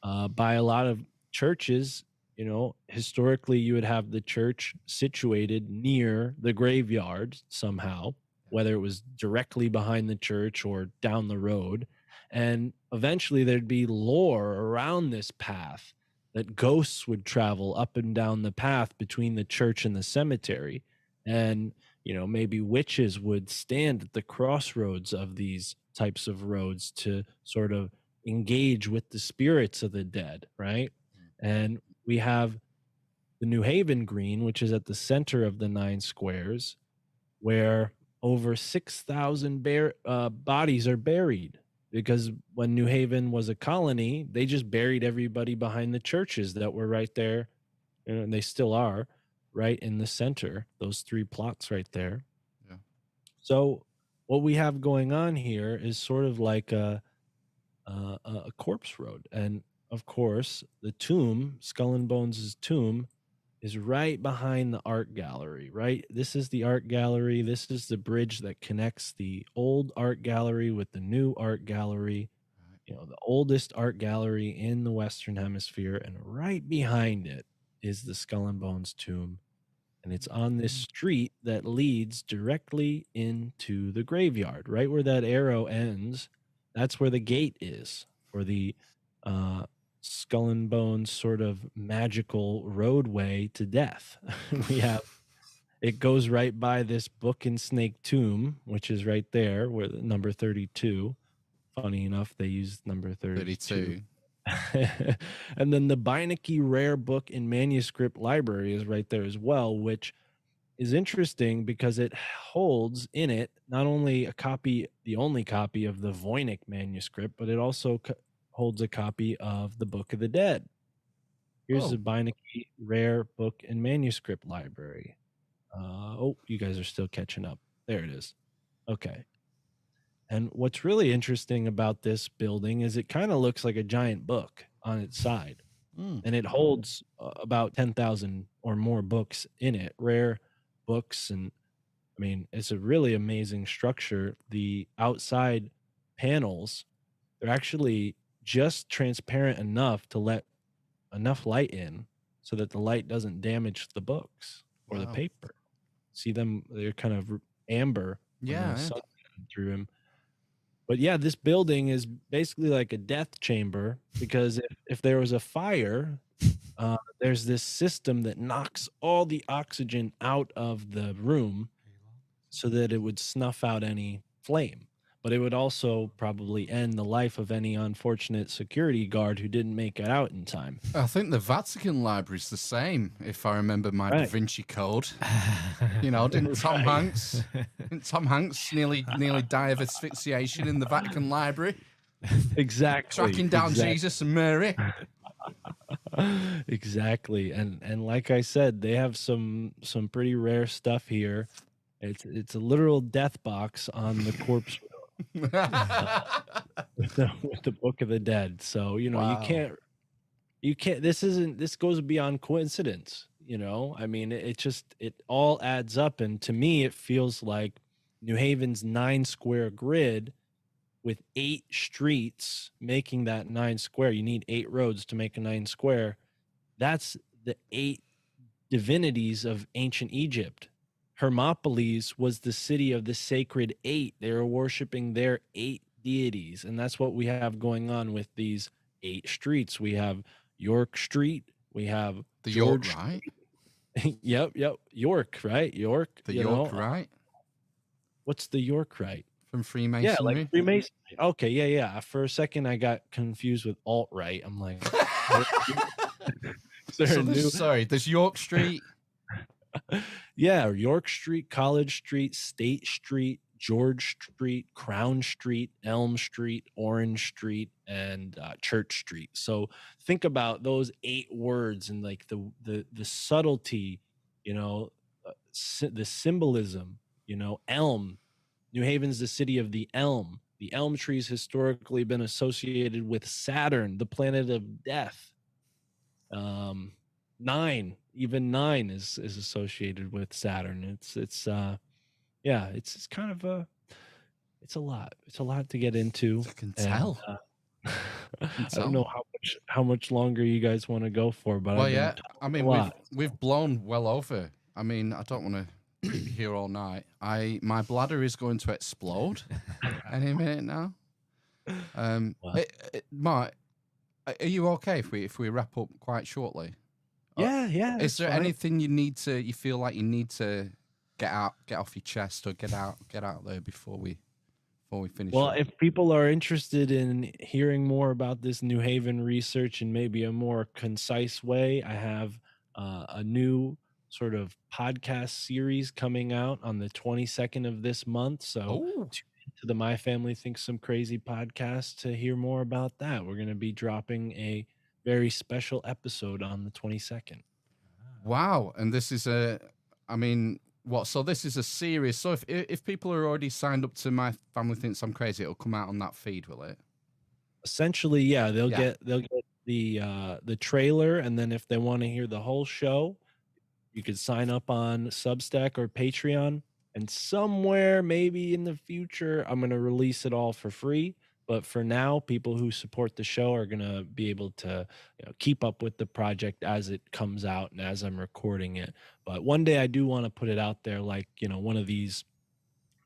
by a lot of churches. Historically, you would have the church situated near the graveyard somehow, whether it was directly behind the church or down the road. And eventually there'd be lore around this path that ghosts would travel up and down the path between the church and the cemetery. And maybe witches would stand at the crossroads of these types of roads to sort of engage with the spirits of the dead, right? And we have the New Haven Green, which is at the center of the 9 squares, where over 6,000 bodies are buried. Because when New Haven was a colony, they just buried everybody behind the churches that were right there, and they still are, right in the center, those 3 plots right there. Yeah. So what we have going on here is sort of like a corpse road. And of course, the tomb, Skull and Bones' tomb, is right behind the art gallery, right? This is the art gallery. This is the bridge that connects the old art gallery with the new art gallery, the oldest art gallery in the Western Hemisphere. And right behind it is the Skull and Bones tomb. And it's on this street that leads directly into the graveyard, right where that arrow ends. That's where the gate is for the Skull and Bones sort of magical roadway to death. It goes right by this book and snake tomb, which is right there, where the number 32. Funny enough, they used number 32. And then the Beinecke Rare Book and Manuscript Library is right there as well, which is interesting because it holds in it not only the only copy of the Voynich manuscript, but it also holds a copy of the Book of the Dead. Here's the Beinecke Rare Book and Manuscript Library. You guys are still catching up. There it is. Okay. And what's really interesting about this building is it kind of looks like a giant book on its side. And it holds about 10,000 or more books in it, rare books. And I mean, it's a really amazing structure. The outside panels, they're actually just transparent enough to let enough light in so that the light doesn't damage the books or the paper. See them, they're kind of amber when the sun shines through them. But yeah, this building is basically like a death chamber because if there was a fire, there's this system that knocks all the oxygen out of the room so that it would snuff out any flame. But it would also probably end the life of any unfortunate security guard who didn't make it out in time. I think the Vatican Library is the same, if I remember my Da Vinci Code. Didn't Tom Hanks nearly die of asphyxiation in the Vatican Library? Exactly. Tracking down Jesus and Mary. Exactly. And like I said, they have some pretty rare stuff here. It's a literal death box on the corpse with the Book of the Dead. So, you can't, this goes beyond coincidence, I mean, it all adds up. And to me, it feels like New Haven's 9-square grid with 8 streets making that 9 square. You need 8 roads to make a 9 square. That's the 8 divinities of ancient Egypt. Hermopolis was the city of the sacred 8. They were worshiping their 8 deities. And that's what we have going on with these 8 streets. We have York Street. We have the George York, right? Yep. York, right? York. The York, right? What's the York right? From Freemasonry? Yeah, like Freemasonry. Okay, yeah. For a second, I got confused with alt-right. I'm like, there's York Street. Yeah, York Street, College Street, State Street, George Street, Crown Street, Elm Street, Orange Street, and Church Street. So think about those 8 words and like the subtlety, the symbolism. Elm. New Haven's the city of the elm. The elm tree's historically been associated with Saturn, the planet of death. 9 is associated with Saturn. It's kind of it's a lot to get into. I can tell. I don't know how much longer you guys want to go for, but I mean we've blown well over. I mean, I don't want to keep you here all night. My bladder is going to explode any minute now. Mark, are you okay if we wrap up quite shortly? Yeah. Is there anything you feel like you need to get off your chest or get out there before we finish? Well, up? if people are interested in hearing more about this New Haven research in maybe a more concise way, I have a new sort of podcast series coming out on the 22nd of this month. So Oh, tune into the My Family Thinks Some Crazy podcast to hear more about that. We're going to be dropping a very special episode on the 22nd. wow! And this is I mean, what? So this is a series. So if people are already signed up to My Family Thinks I'm Crazy, it'll come out on that feed, will it? Essentially, yeah, they'll Yeah. get the trailer, and then if they want to hear the whole show, you could sign up on Substack or Patreon, and somewhere maybe in the future, I'm going to release it all for free. But for now, people who support the show are going to be able to keep up with the project as it comes out and as I'm recording it. But one day I do want to put it out there like, one of these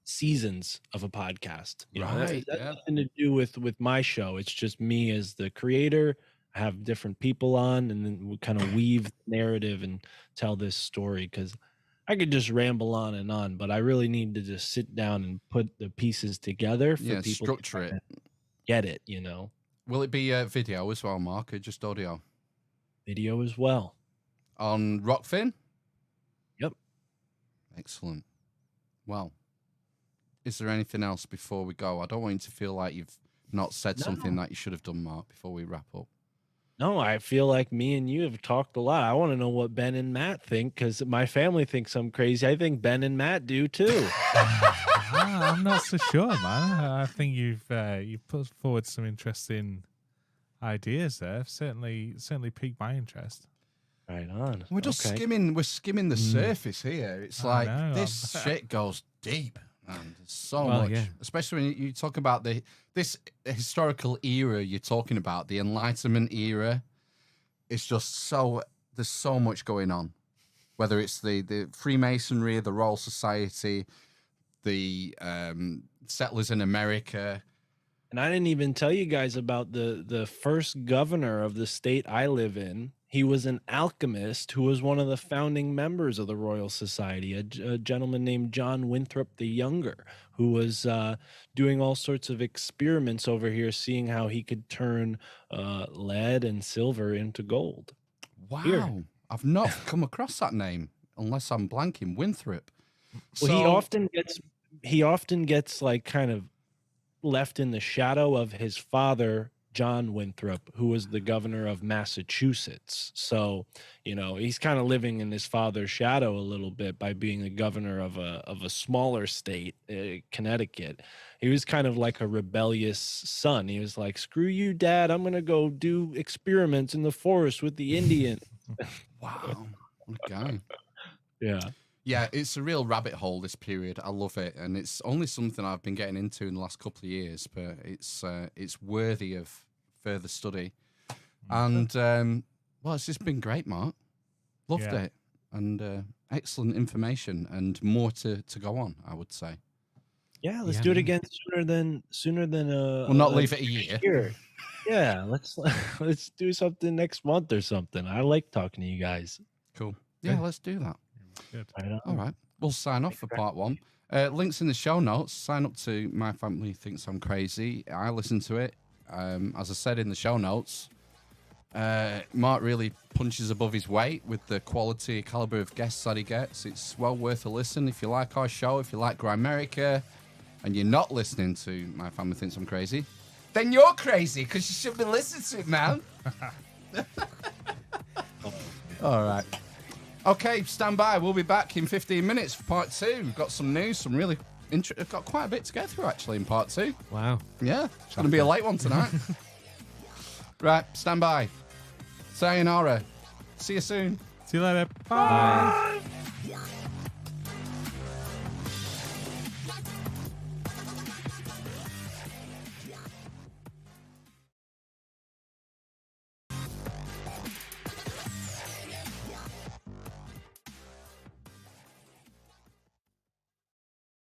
seasons of a podcast. Right, That's yeah. nothing to do with my show. It's just me as the creator. I have different people on, and then we kind of weave the narrative and tell this story, because I could just ramble on, but I really need to just sit down and put the pieces together for Yeah, people structure to it. get it, Will it be video as well, Mark, or just audio? video as well. On Rockfin? Yep. Excellent. Well, is there anything else before we go? I don't want you to feel like you've not said something that you should have done, Mark, before we wrap up. No, I feel like me and you have talked a lot. I want to know what Ben and Matt think, because my family thinks I'm crazy. I think Ben and Matt do too. I'm not so sure, man. I think you've put forward some interesting ideas there. Certainly piqued my interest. Right on. We're just Okay. skimming the surface here. It's I like know, this shit goes deep, man. There's so Well, much, yeah. especially when you talk about this historical era you're talking about, the Enlightenment era. It's just there's so much going on. Whether it's the Freemasonry, the Royal Society, the settlers in America. And I didn't even tell you guys about the first governor of the state I live in. He was an alchemist who was one of the founding members of the Royal Society, a gentleman named John Winthrop the Younger, who was doing all sorts of experiments over here, seeing how he could turn lead and silver into gold. Wow. Here. I've not come across that name unless I'm blanking. Winthrop. Well, he often gets like kind of left in the shadow of his father, John Winthrop, who was the governor of Massachusetts. So, he's kind of living in his father's shadow a little bit by being the governor of a smaller state, Connecticut. He was kind of like a rebellious son. He was like, "Screw you, Dad. I'm going to go do experiments in the forest with the Indian." Wow. What a guy. Yeah. Yeah, it's a real rabbit hole, this period. I love it. And it's only something I've been getting into in the last couple of years, but it's worthy of further study. And, well, it's just been great, Mark. Loved it. And excellent information and more to go on, I would say. Yeah, let's do it again sooner than We'll not leave it a year. Yeah, let's do something next month or something. I like talking to you guys. Cool. Yeah, let's do that. Good. All right. We'll sign off for part one. Links in the show notes. Sign up to My Family Thinks I'm Crazy. I listen to it. As I said in the show notes, Mark really punches above his weight with the quality, calibre of guests that he gets. It's well worth a listen. If you like our show, if you like Grimerica, and you're not listening to My Family Thinks I'm Crazy, then you're crazy, because you should be listening to it, man. All right. Okay, stand by. We'll be back in 15 minutes for part two. We've got some news, some really got quite a bit to get through, actually, in part two. Wow. Yeah, it's going to be a late one tonight. Right, stand by. Sayonara. See you soon. See you later. Bye.